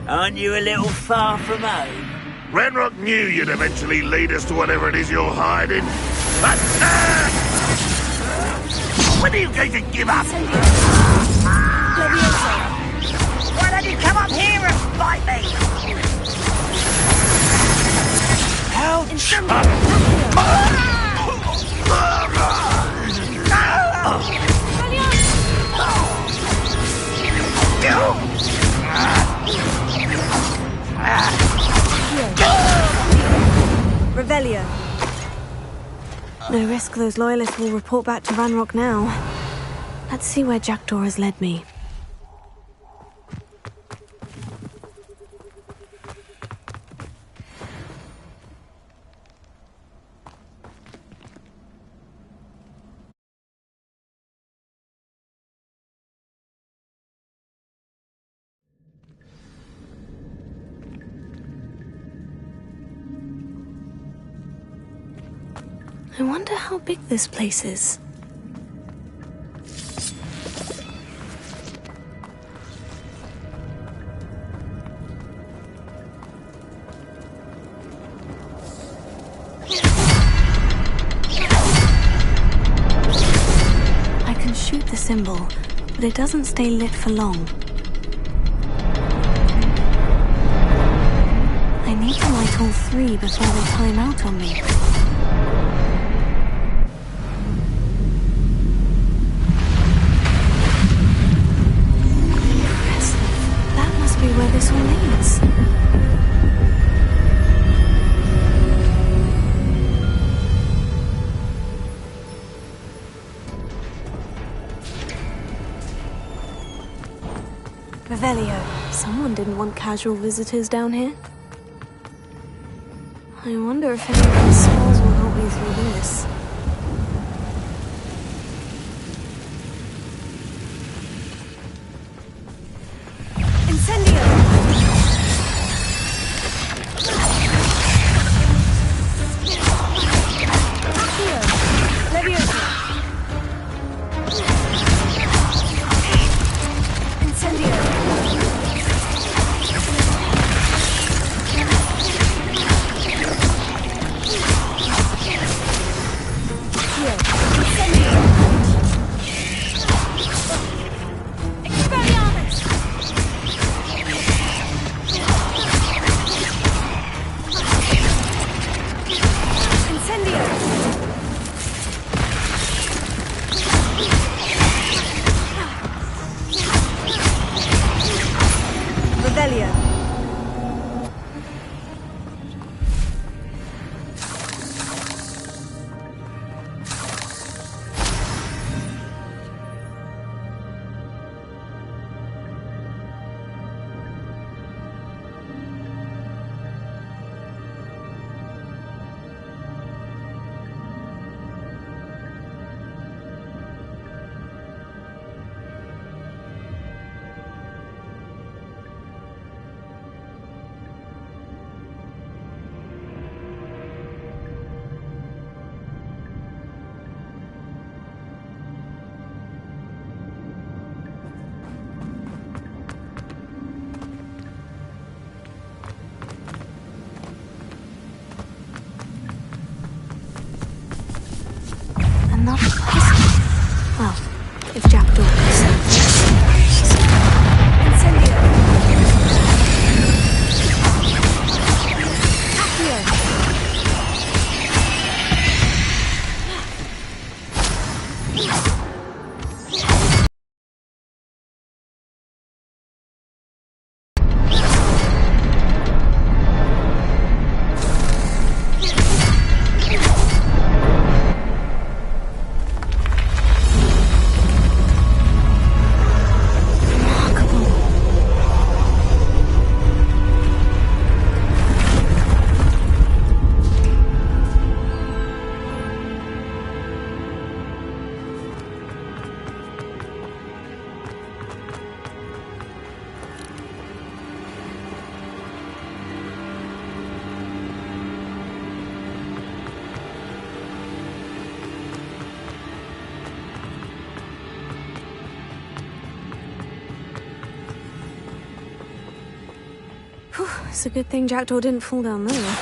Aren't you a little far from home? Ranrock knew you'd eventually lead us to whatever it is you're hiding. When are you going to give up? Why don't you come up here and fight me? Revelio. No risk those loyalists will report back to Ranrock now. Let's see where Jackdaw has led me. I wonder how big this place is. I can shoot the symbol, but it doesn't stay lit for long. I need to light all three before they time out on me. Where this all leads. Revelio. Someone didn't want casual visitors down here. I wonder if any of these spells will help me through this. Well, if Jackdaw It's a good thing Jackdaw didn't fall down there.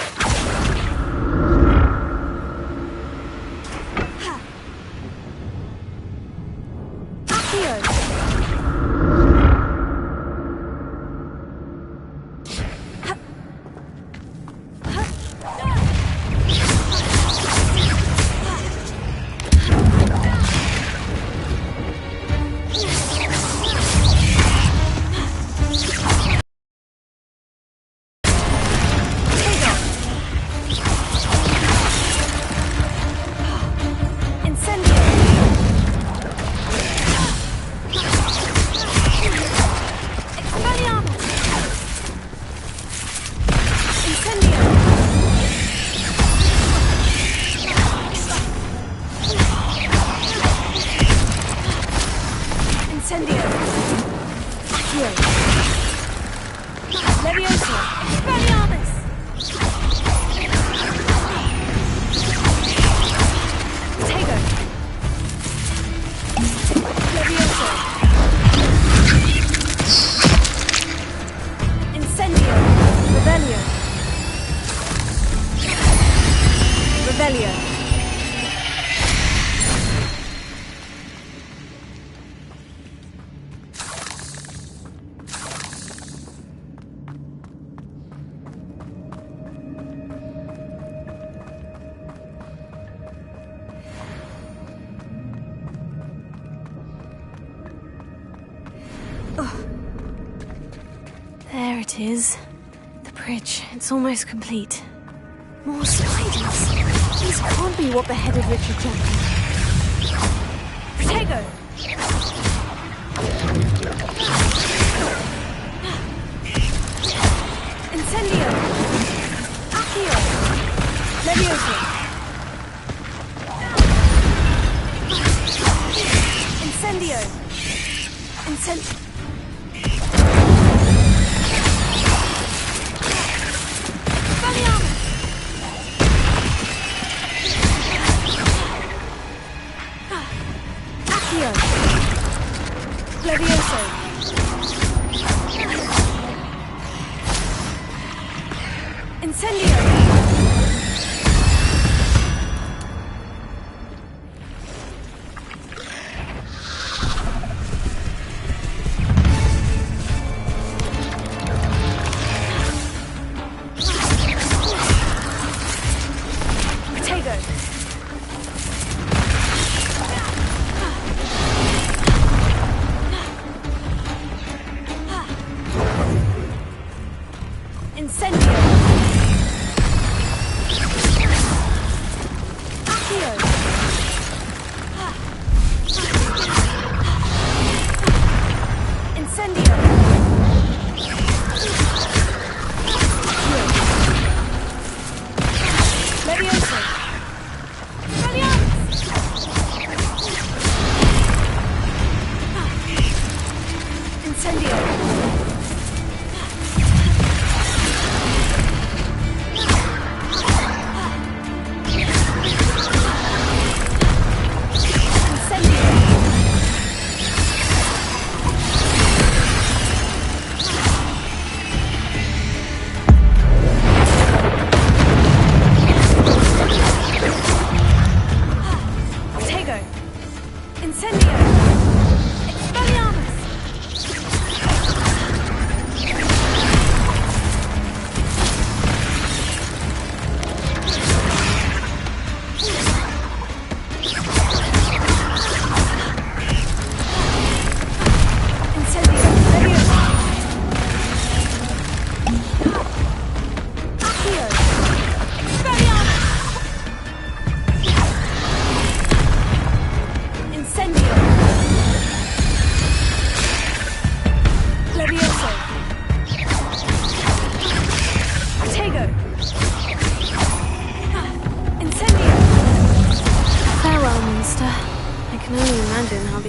There it is. The bridge. It's almost complete. More spiders. These can't be what beheaded Richard Jackdaw. Protego! Incendio! Accio! Levioso! Incendio! Levioso! Incendio!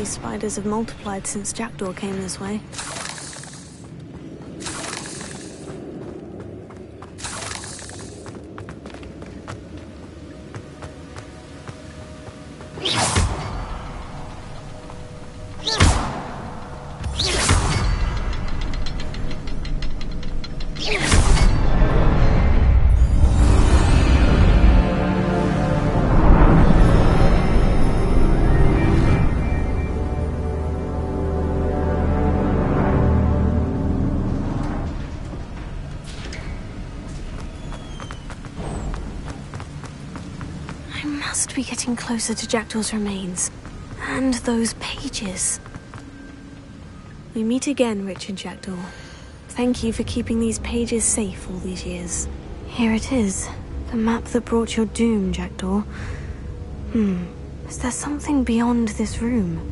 Spiders have multiplied since Jackdaw came this way. be getting closer to Jackdaw's remains. And those pages. We meet again, Richard Jackdaw. Thank you for keeping these pages safe all these years. Here it is. The map that brought your doom, Jackdaw. Is there something beyond this room?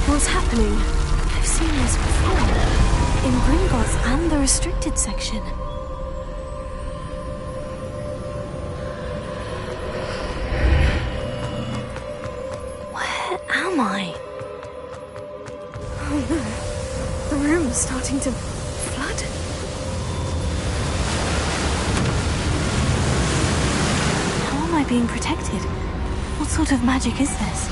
What's happening? I've seen this before. In Gringotts and the restricted section. Where am I? Oh no. The room's starting to flood. How am I being protected? What sort of magic is this?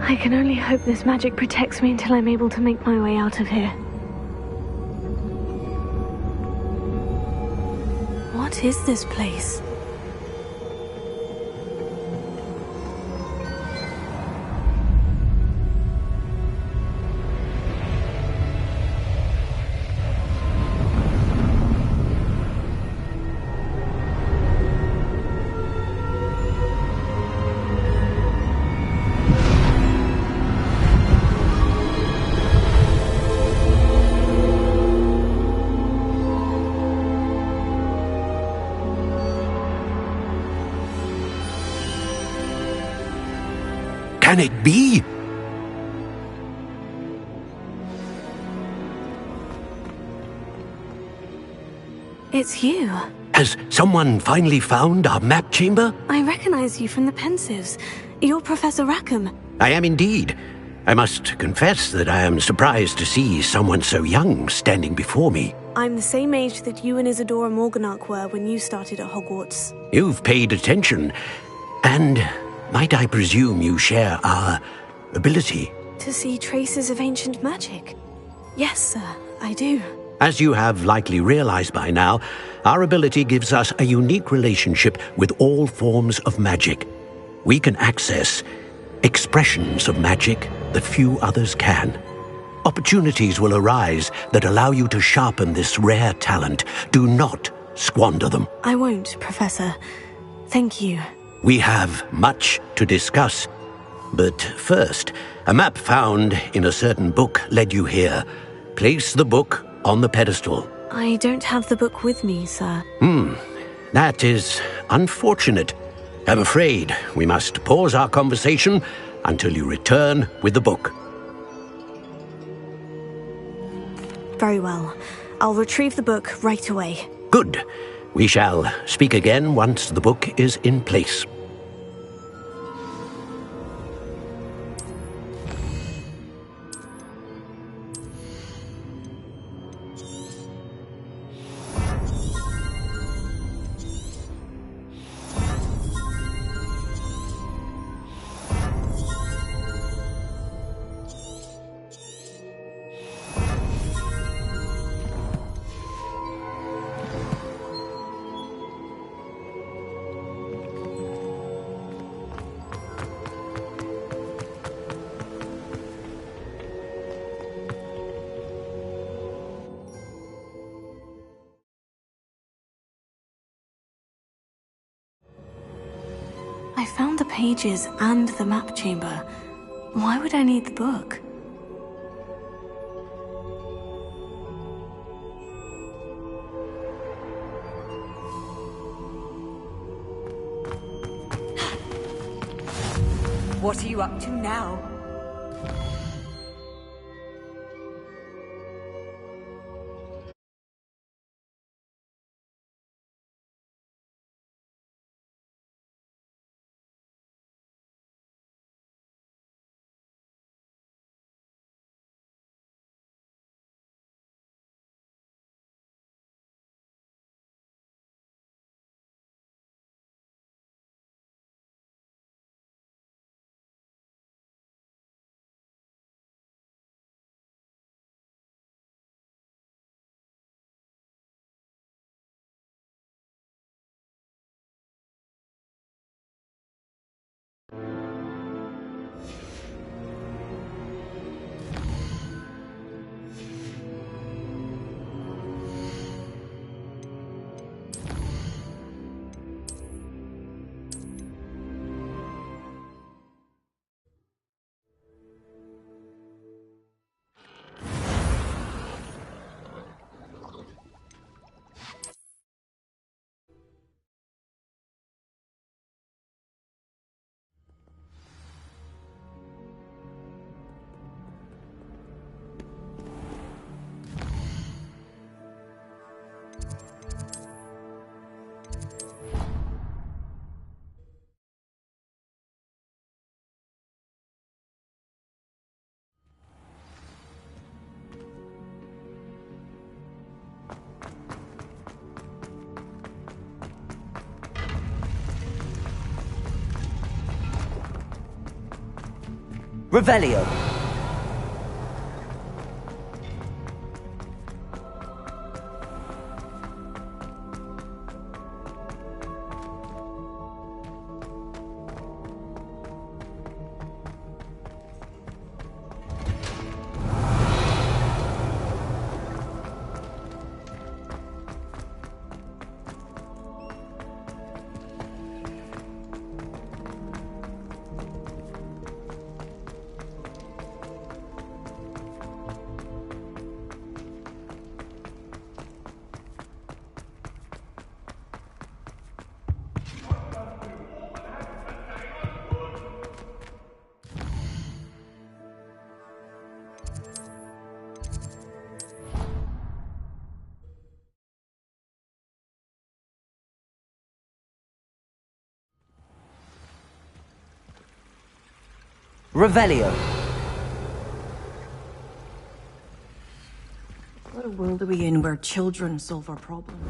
I can only hope this magic protects me until I'm able to make my way out of here. What is this place? can it be? It's you. Has someone finally found our map chamber? I recognize you from the Pensives. You're Professor Rackham. I am indeed. I must confess that I am surprised to see someone so young standing before me. I'm the same age that you and Isadora Morganach were when you started at Hogwarts. You've paid attention, and might I presume you share our ability? To see traces of ancient magic? Yes, sir, I do. As you have likely realized by now, our ability gives us a unique relationship with all forms of magic. We can access expressions of magic that few others can. Opportunities will arise that allow you to sharpen this rare talent. Do not squander them. I won't, Professor. Thank you. We have much to discuss. But first, a map found in a certain book led you here. Place the book on the pedestal. I don't have the book with me, sir. That is unfortunate. I'm afraid we must pause our conversation until you return with the book. Very well. I'll retrieve the book right away. Good. We shall speak again once the book is in place. I found the pages and the map chamber. Why would I need the book? What are you up to now? Revelio. Revelio. What a world are we in where children solve our problems?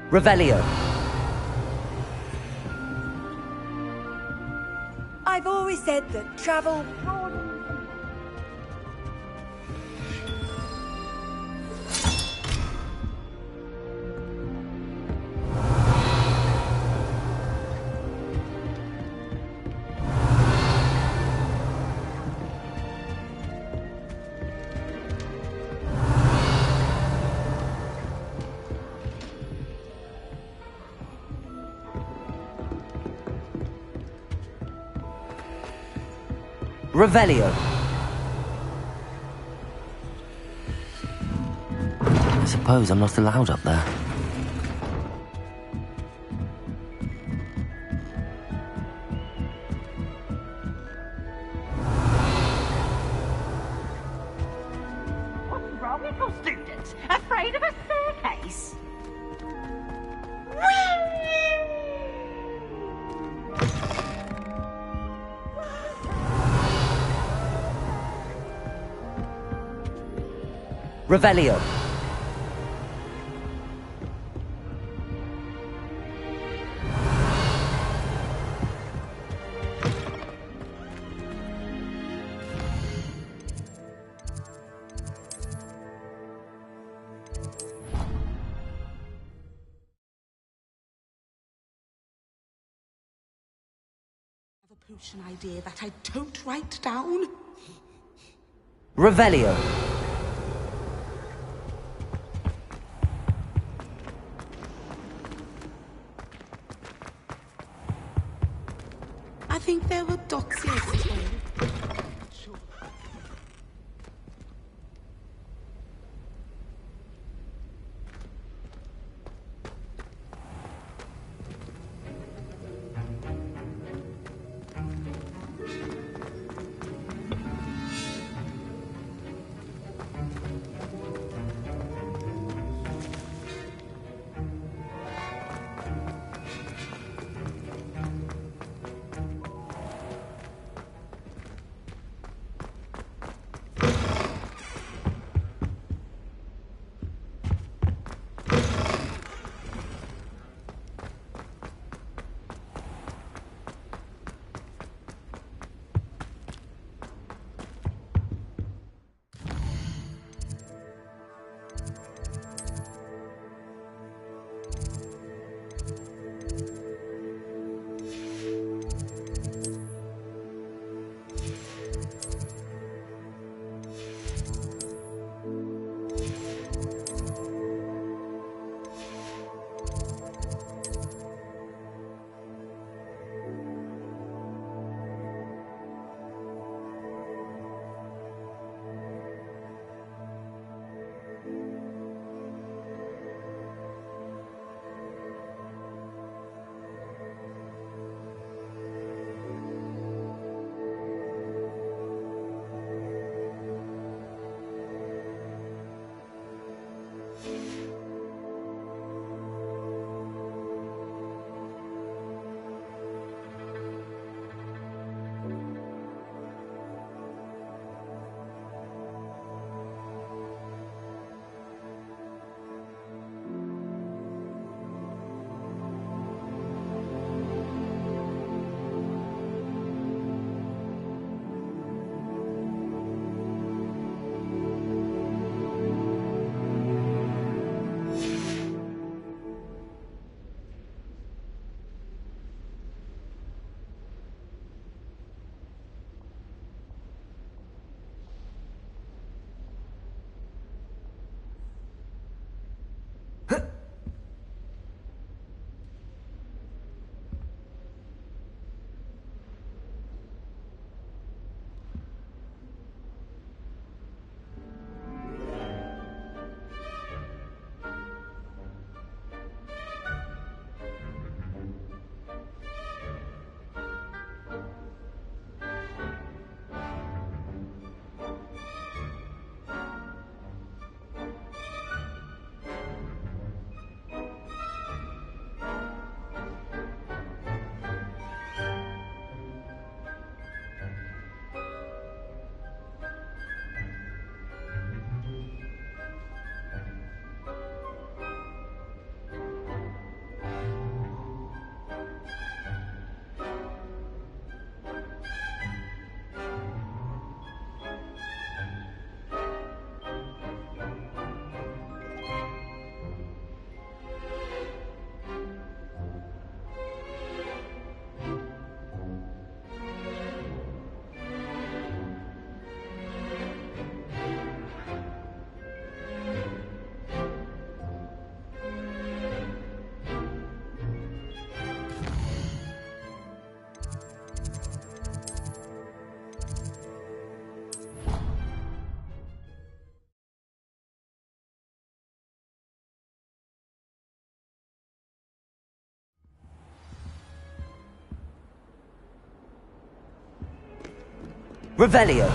Revelio. I've always said that travel... Revelio. I suppose I'm not allowed up there. What's wrong with you students? Afraid of a staircase? Revelio. A potion idea that I don't write down. Revelio. I think there were doxiers too. Revelio.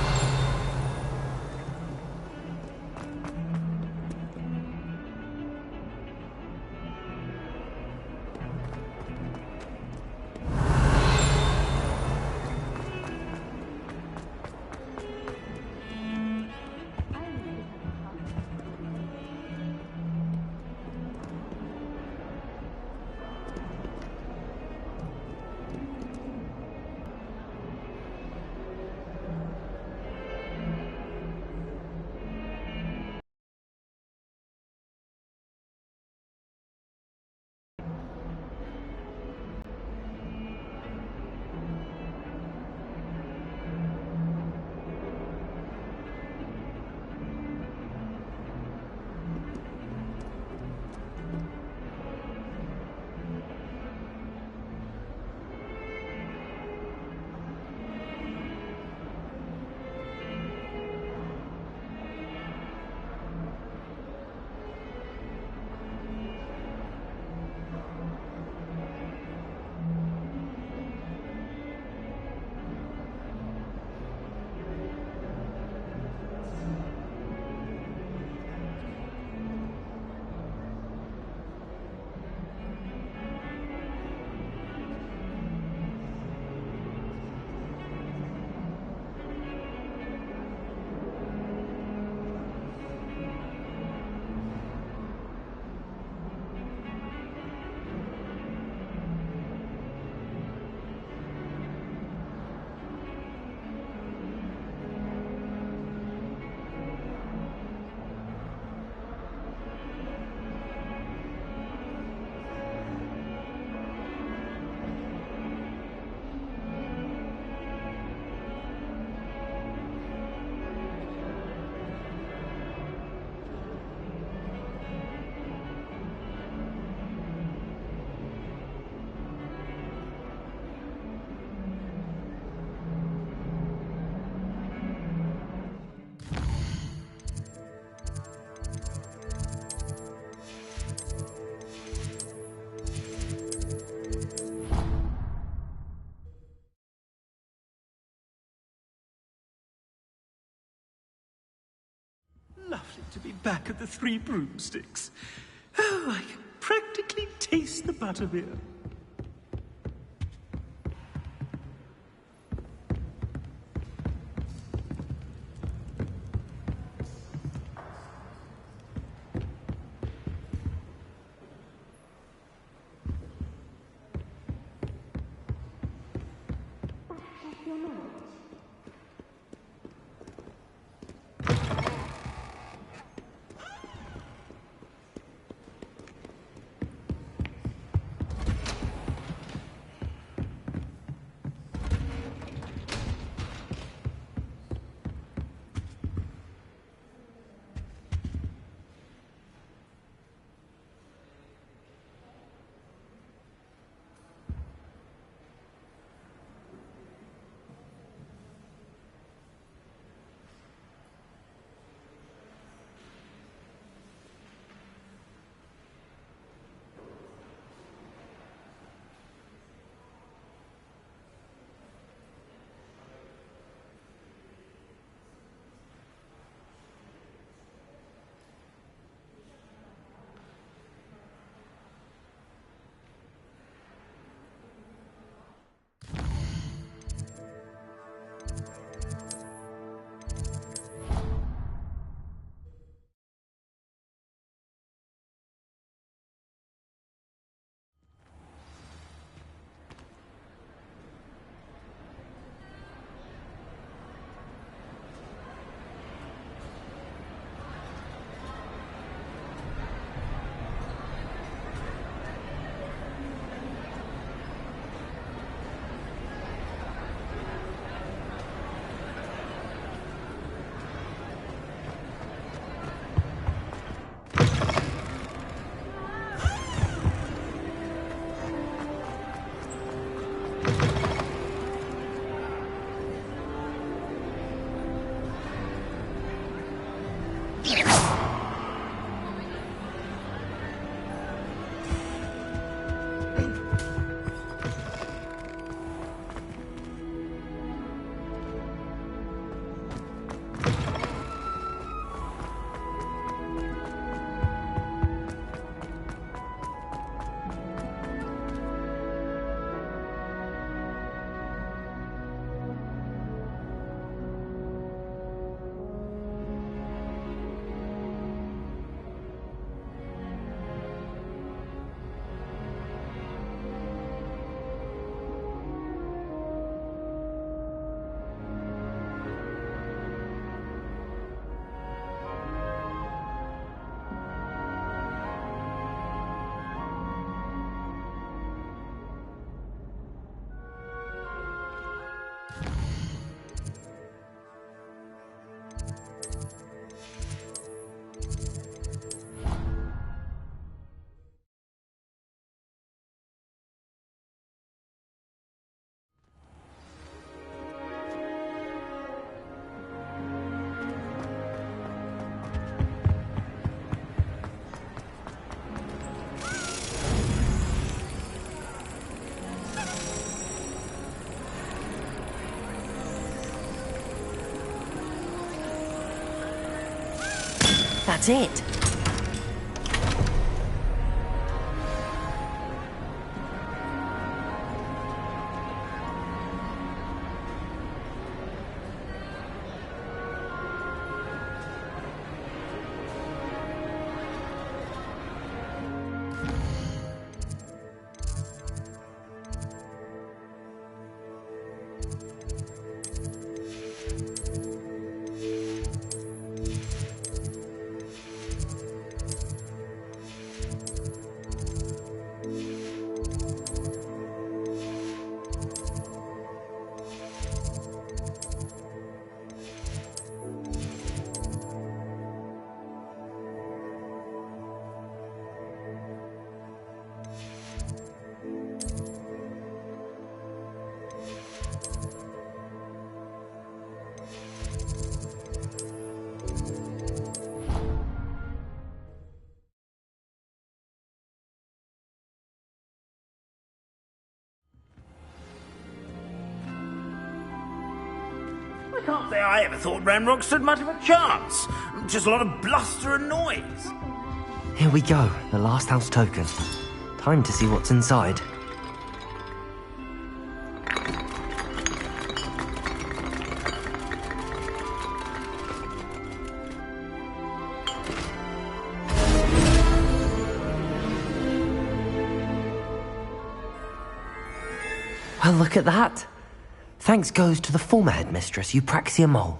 Lovely to be back at the Three Broomsticks. Oh, I can practically taste the butterbeer. That's it. I can't say I ever thought Ramrock stood much of a chance. Just a lot of bluster and noise. Here we go, the last house token. Time to see what's inside. Well, look at that. Thanks goes to the former headmistress, Eupraxia Mole.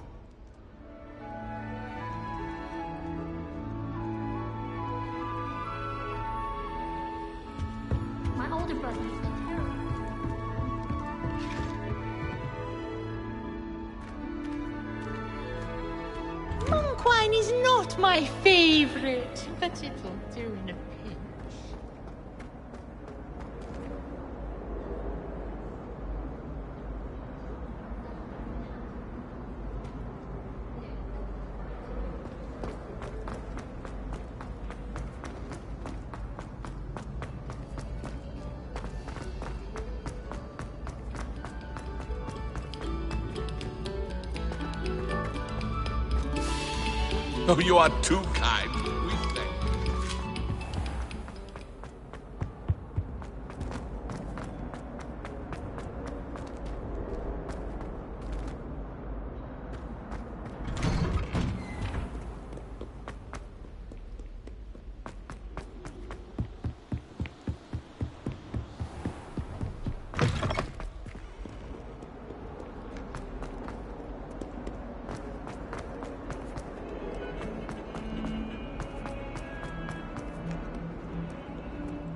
My older brother used to terrible. Monk wine is not my favorite, but it'll do in a pinch. Oh, you are too kind. We thank you.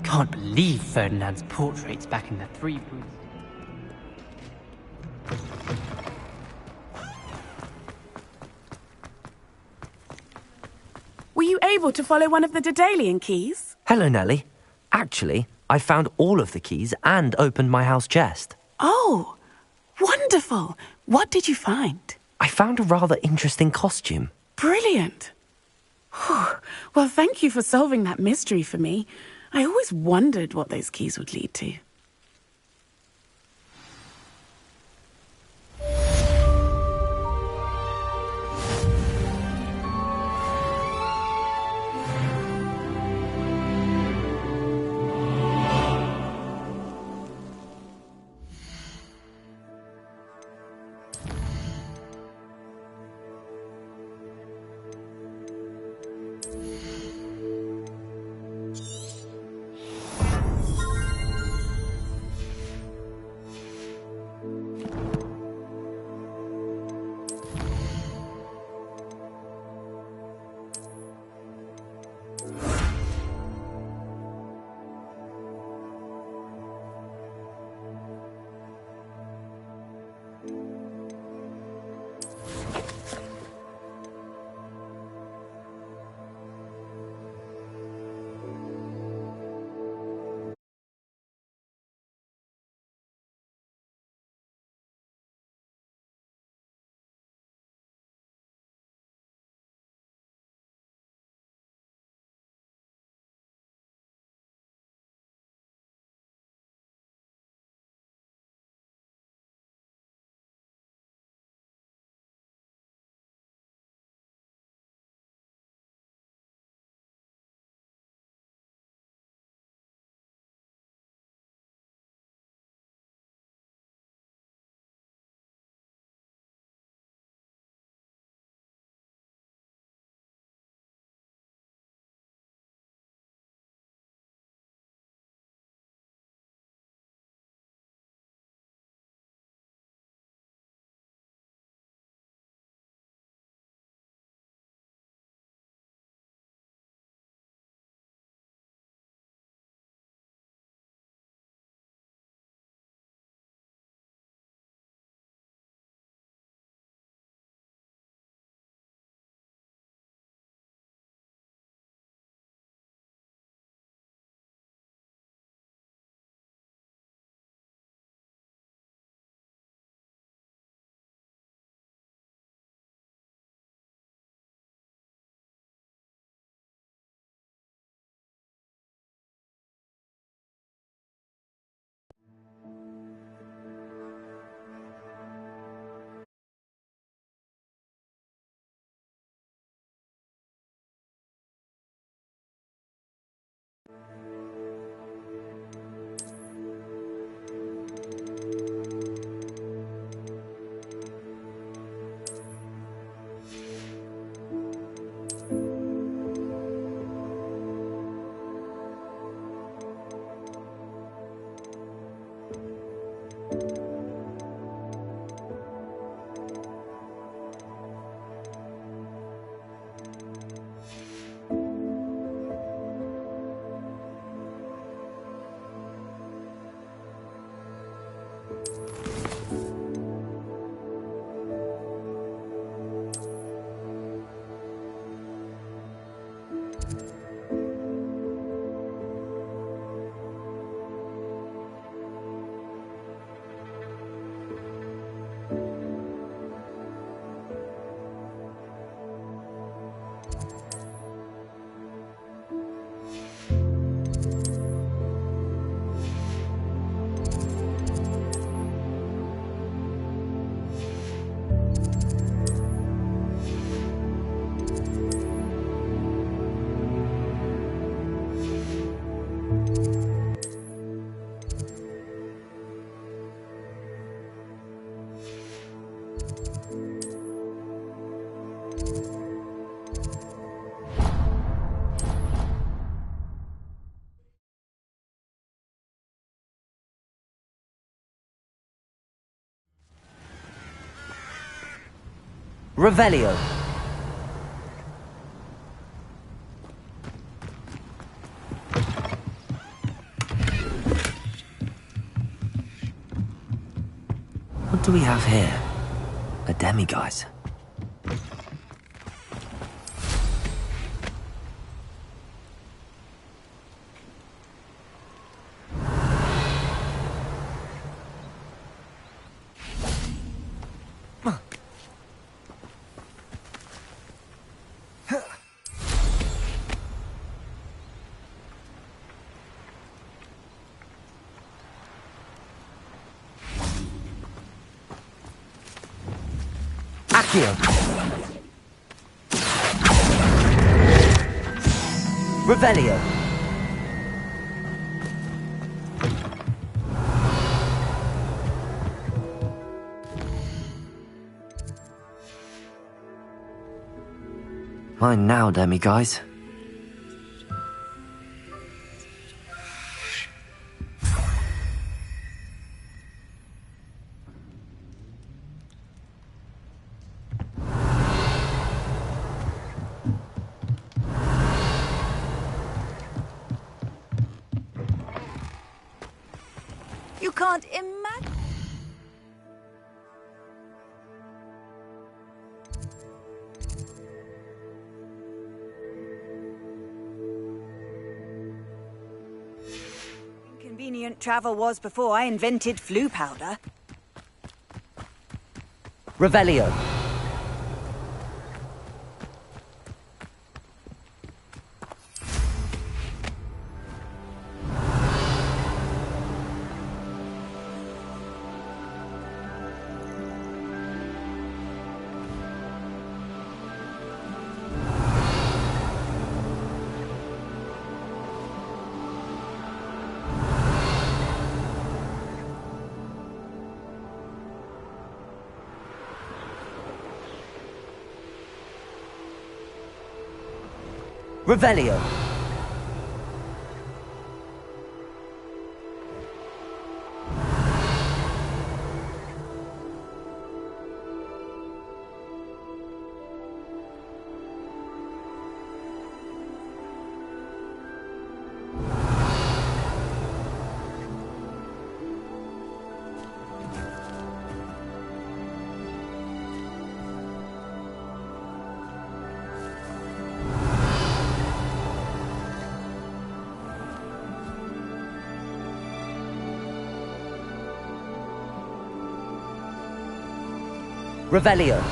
Can't believe Ferdinand's portrait's back in the Three Broomsticks. Were you able to follow one of the Daedalian keys? Hello, Nellie. Actually, I found all of the keys and opened my house chest. Oh, wonderful. What did you find? I found a rather interesting costume. Brilliant. Well, thank you for solving that mystery for me. I always wondered what those keys would lead to. Revelio. What do we have here? A demiguise. Revelio. Mine now, demiguise. You can't imagine. Inconvenient travel was before I invented flu powder. Revelio. Revelio. Revelio.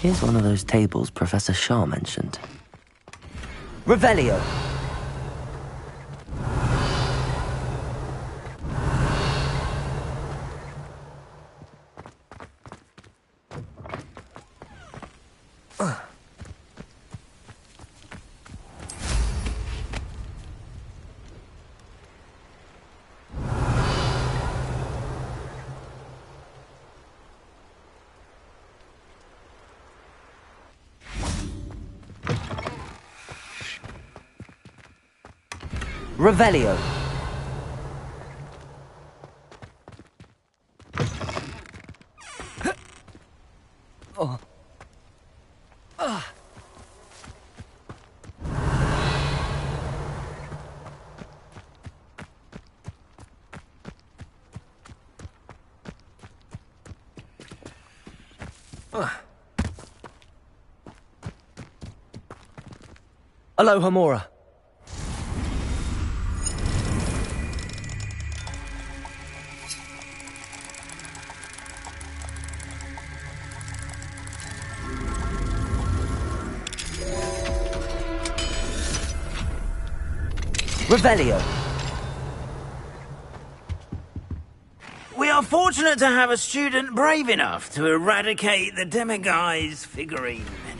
Here's one of those tables Professor Shaw mentioned. Revelio. Revelio. Oh. Aloha Mora. Revelio. We are fortunate to have a student brave enough to eradicate the Demiguise figurine menace.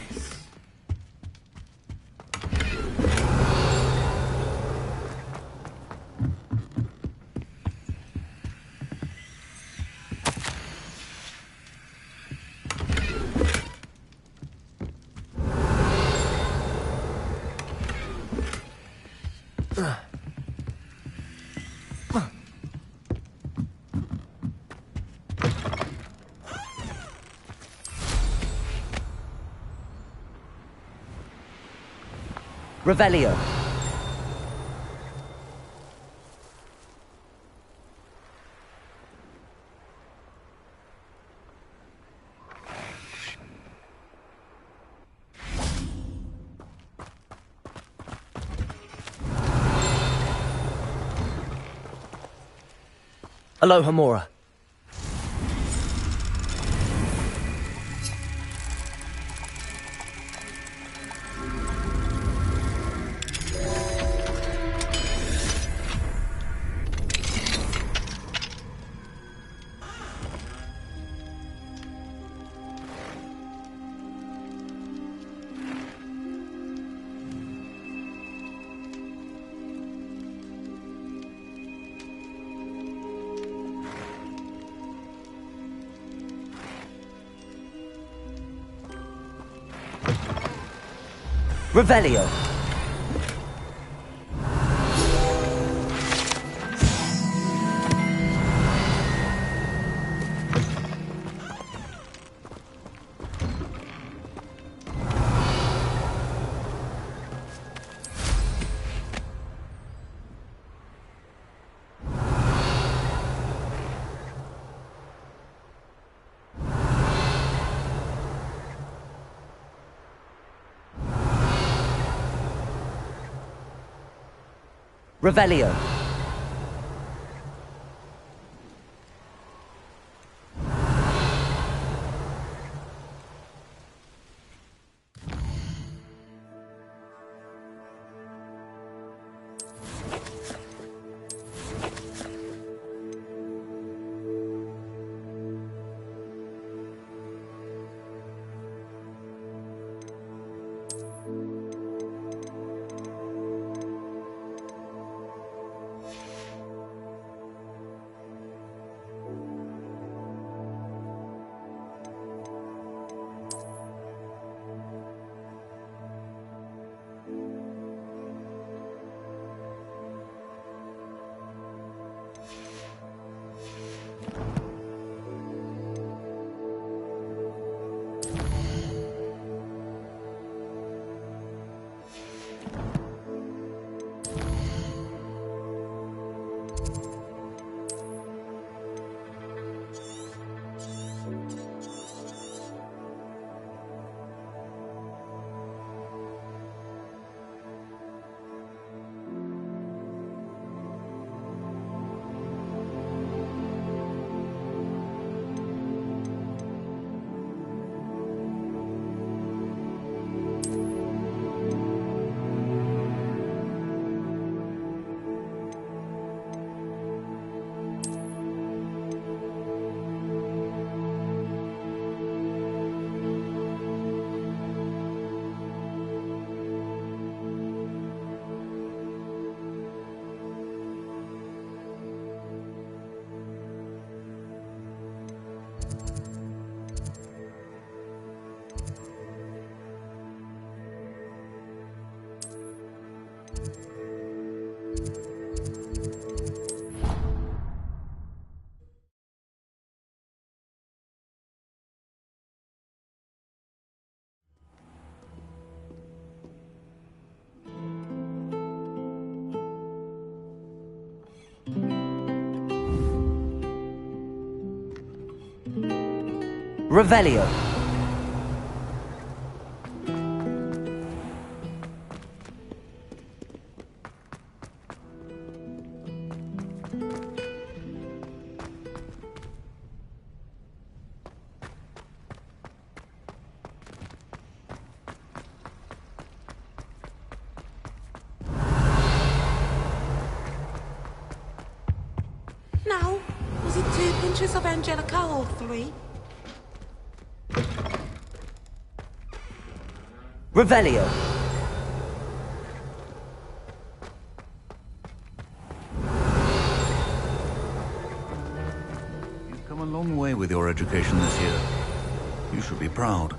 Revelio. Aloha Mora. Revelio. Revelio. Revelio. Now, was it 2 pinches of Angelica or 3? Revelio. You've come a long way with your education this year. You should be proud.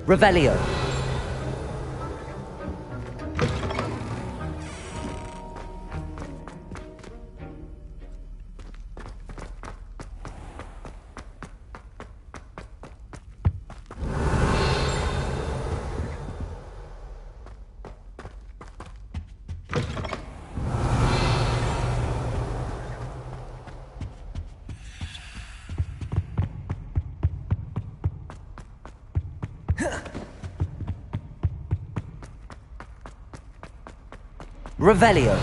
Revelio. Revelio.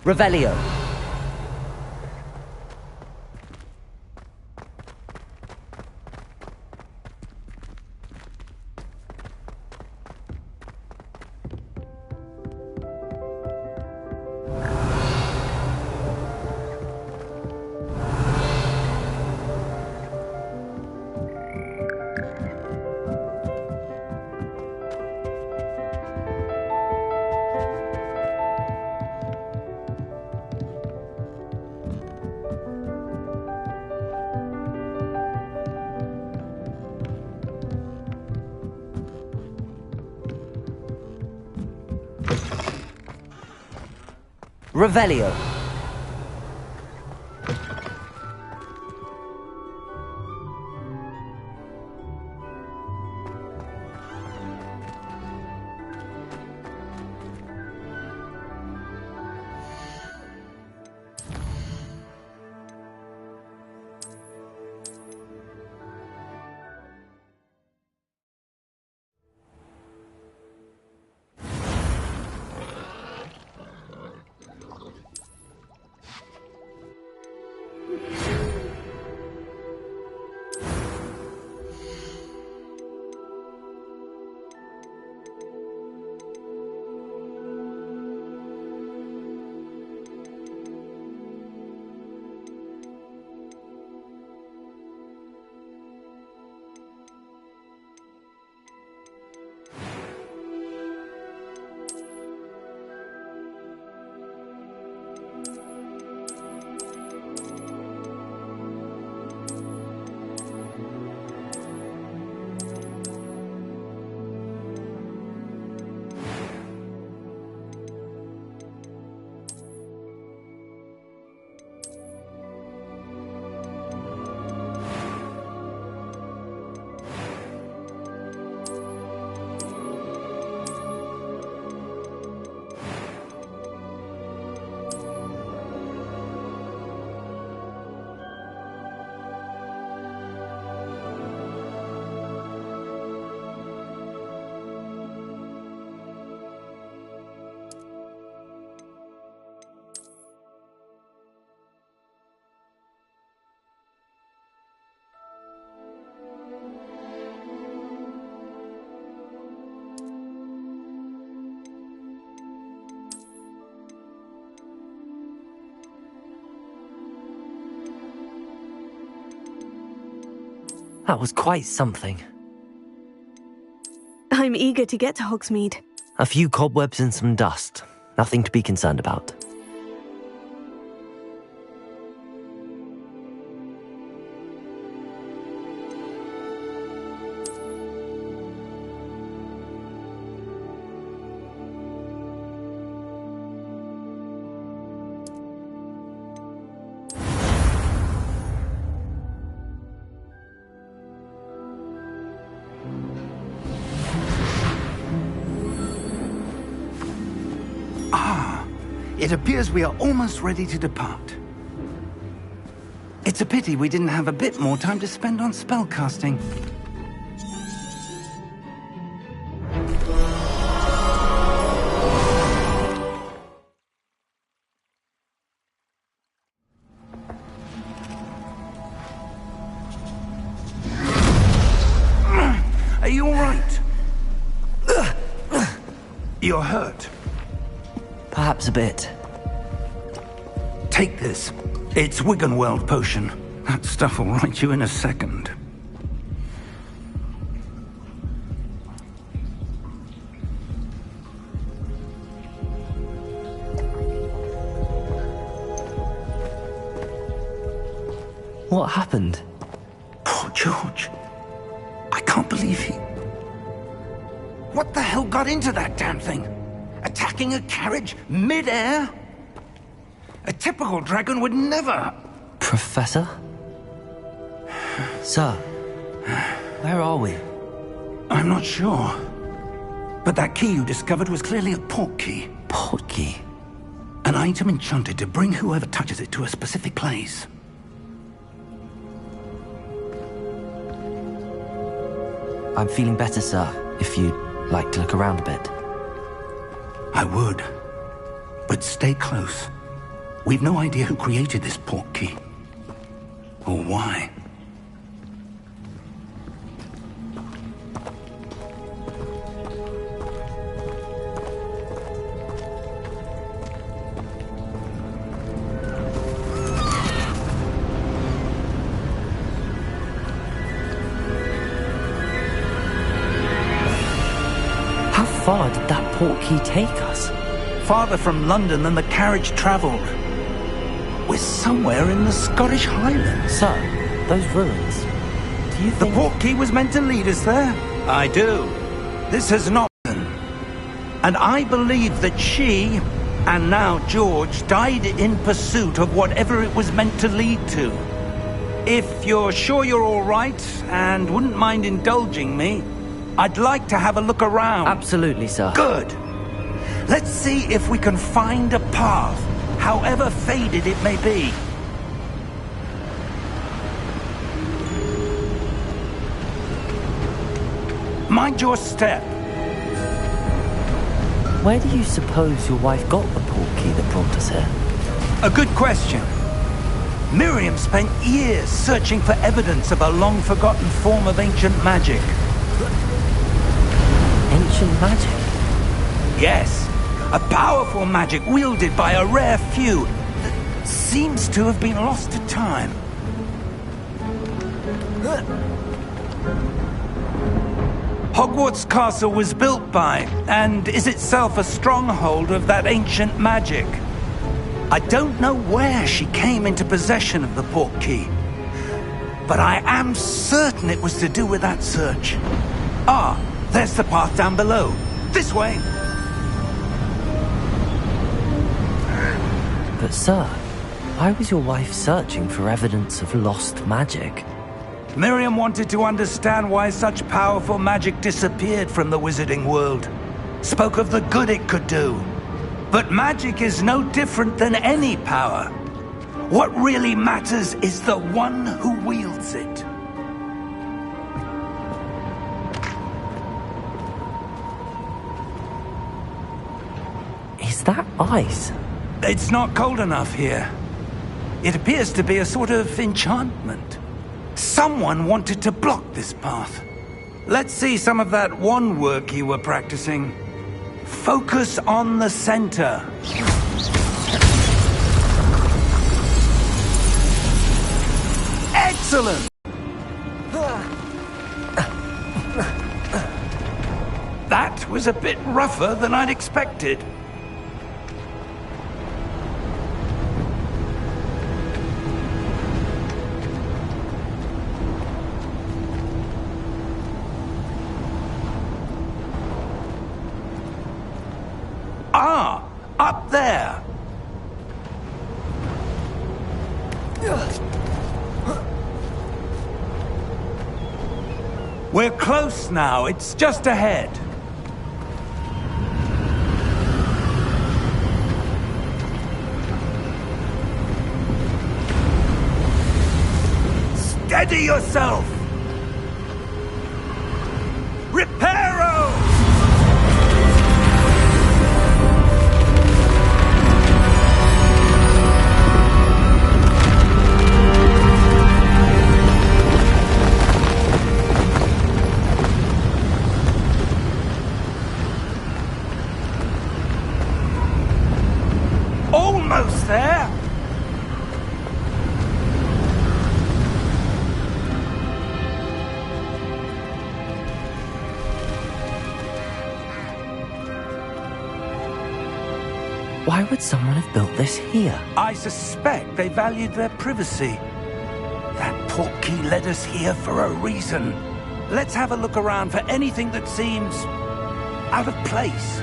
Revelio. Revelio. That was quite something. I'm eager to get to Hogsmeade. A few cobwebs and some dust. Nothing to be concerned about. It appears we are almost ready to depart. It's a pity we didn't have a bit more time to spend on spellcasting. Are you all right? You're hurt. Perhaps a bit. Take this. It's Wiggenweld potion. That stuff will right you in a second. What happened? Poor George. I can't believe he... What the hell got into that damn thing? Attacking a carriage mid-air? A typical dragon would never... Professor? Sir, where are we? I'm not sure. But that key you discovered was clearly a port key. Port key? An item enchanted to bring whoever touches it to a specific place. I'm feeling better, sir, if you'd like to look around a bit. I would. But stay close. We've no idea who created this port key. Or why. How far did that port key take us? Farther from London than the carriage travelled. We're somewhere in the Scottish Highlands. Sir, those ruins. Do you think... The port key was meant to lead us there? I do. This has not been. And I believe that she, and now George, died in pursuit of whatever it was meant to lead to. If you're sure you're all right, and wouldn't mind indulging me, I'd like to have a look around. Absolutely, sir. Good. Let's see if we can find a path, however faded it may be. Mind your step. Where do you suppose your wife got the port key that brought us here? A good question. Miriam spent years searching for evidence of a long-forgotten form of ancient magic. Ancient magic? Yes. A powerful magic wielded by a rare few that seems to have been lost to time. Hogwarts Castle was built by, and is itself a stronghold of that ancient magic. I don't know where she came into possession of the port key, but I am certain it was to do with that search. Ah, there's the path down below. This way. But sir, why was your wife searching for evidence of lost magic? Miriam wanted to understand why such powerful magic disappeared from the wizarding world. Spoke of the good it could do. But magic is no different than any power. What really matters is the one who wields it. Is that ice? It's not cold enough here. It appears to be a sort of enchantment. Someone wanted to block this path. Let's see some of that wand work you were practicing. Focus on the center. Excellent! was a bit rougher than I'd expected. Ah, up there. We're close now. It's just ahead. Steady yourself! Reparo! Almost there! Why would someone have built this here? I suspect they valued their privacy. That portkey led us here for a reason. Let's have a look around for anything that seems out of place.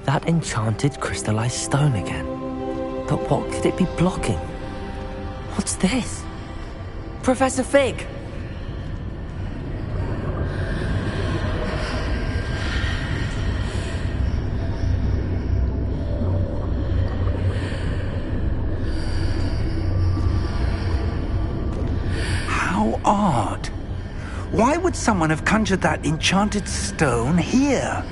That enchanted crystallized stone again. But what could it be blocking? What's this? Professor Fig! How odd. Why would someone have conjured that enchanted stone here?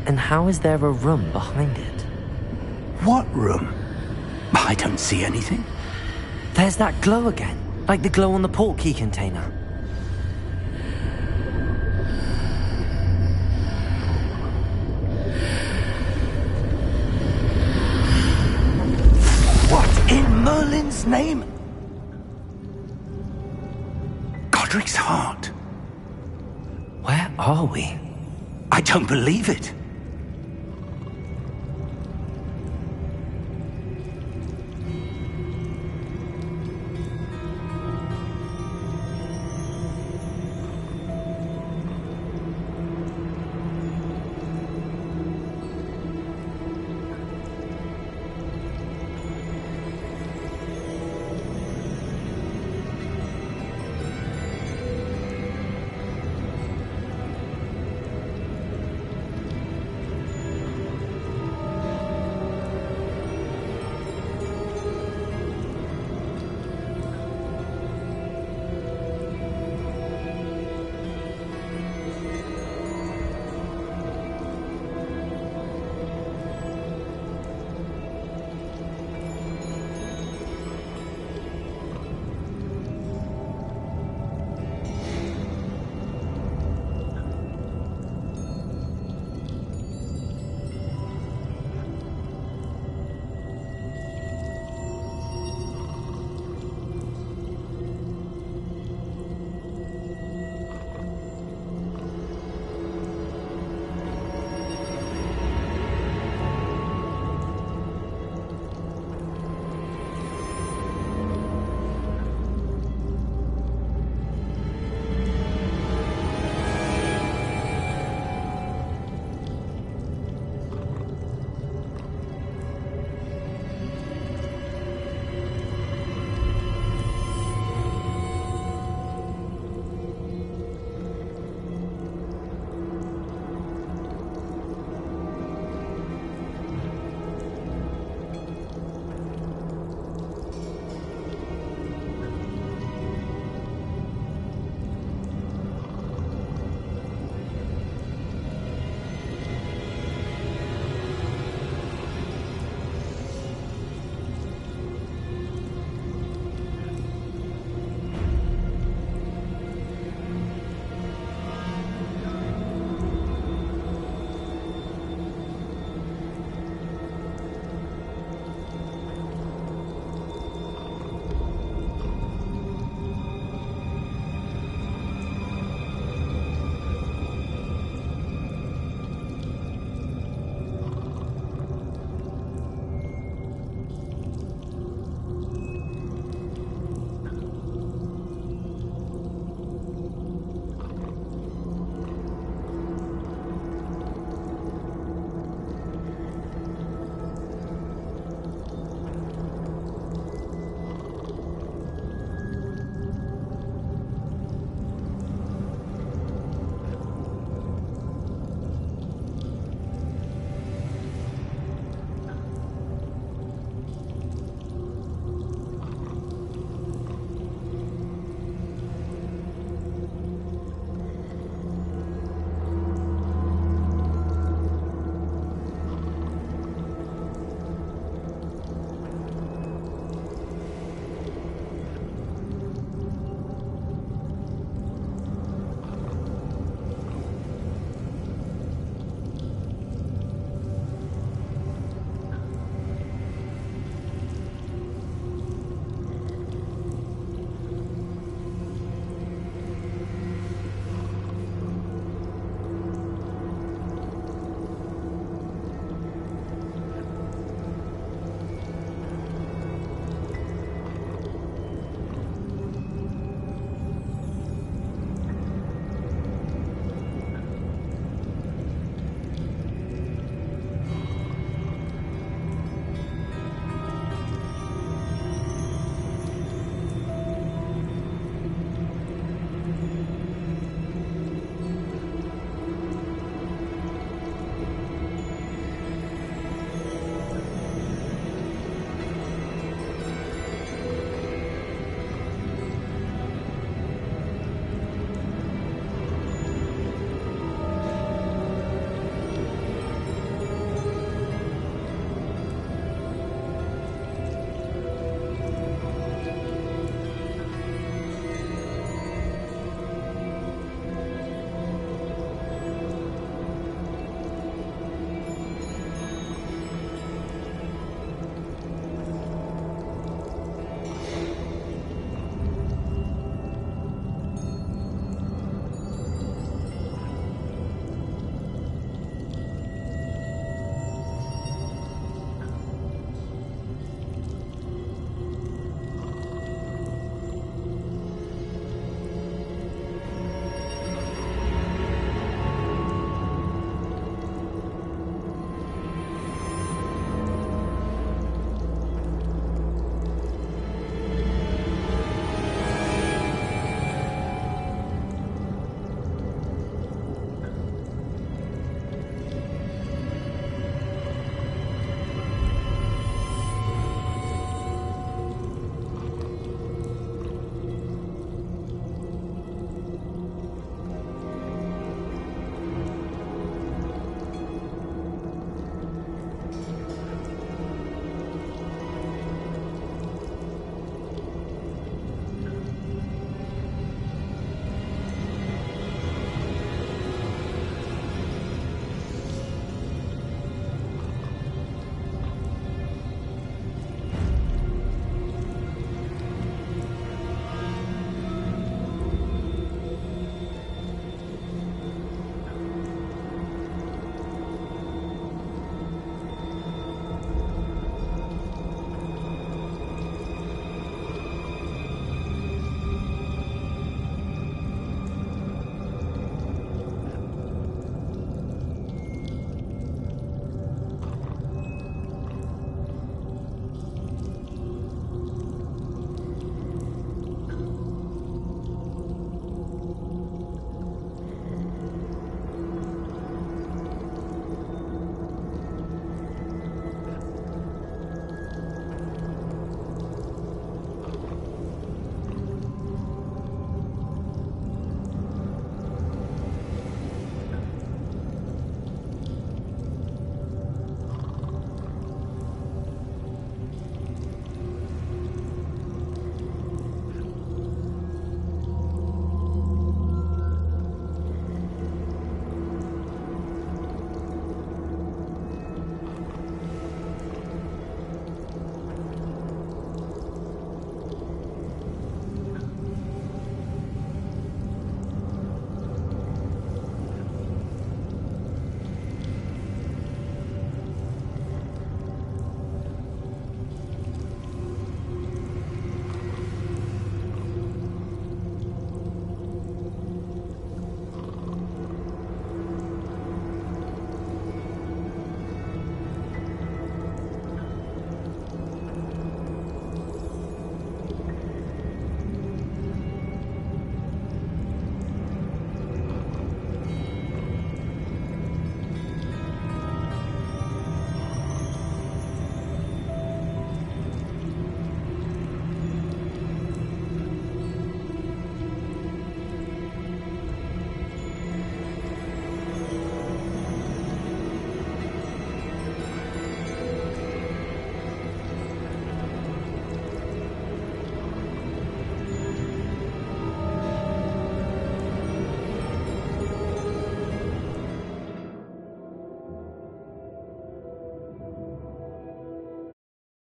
And how is there a room behind it? What room? I don't see anything. There's that glow again, like the glow on the portkey container. What in Merlin's name? Godric's heart. Where are we? I don't believe it.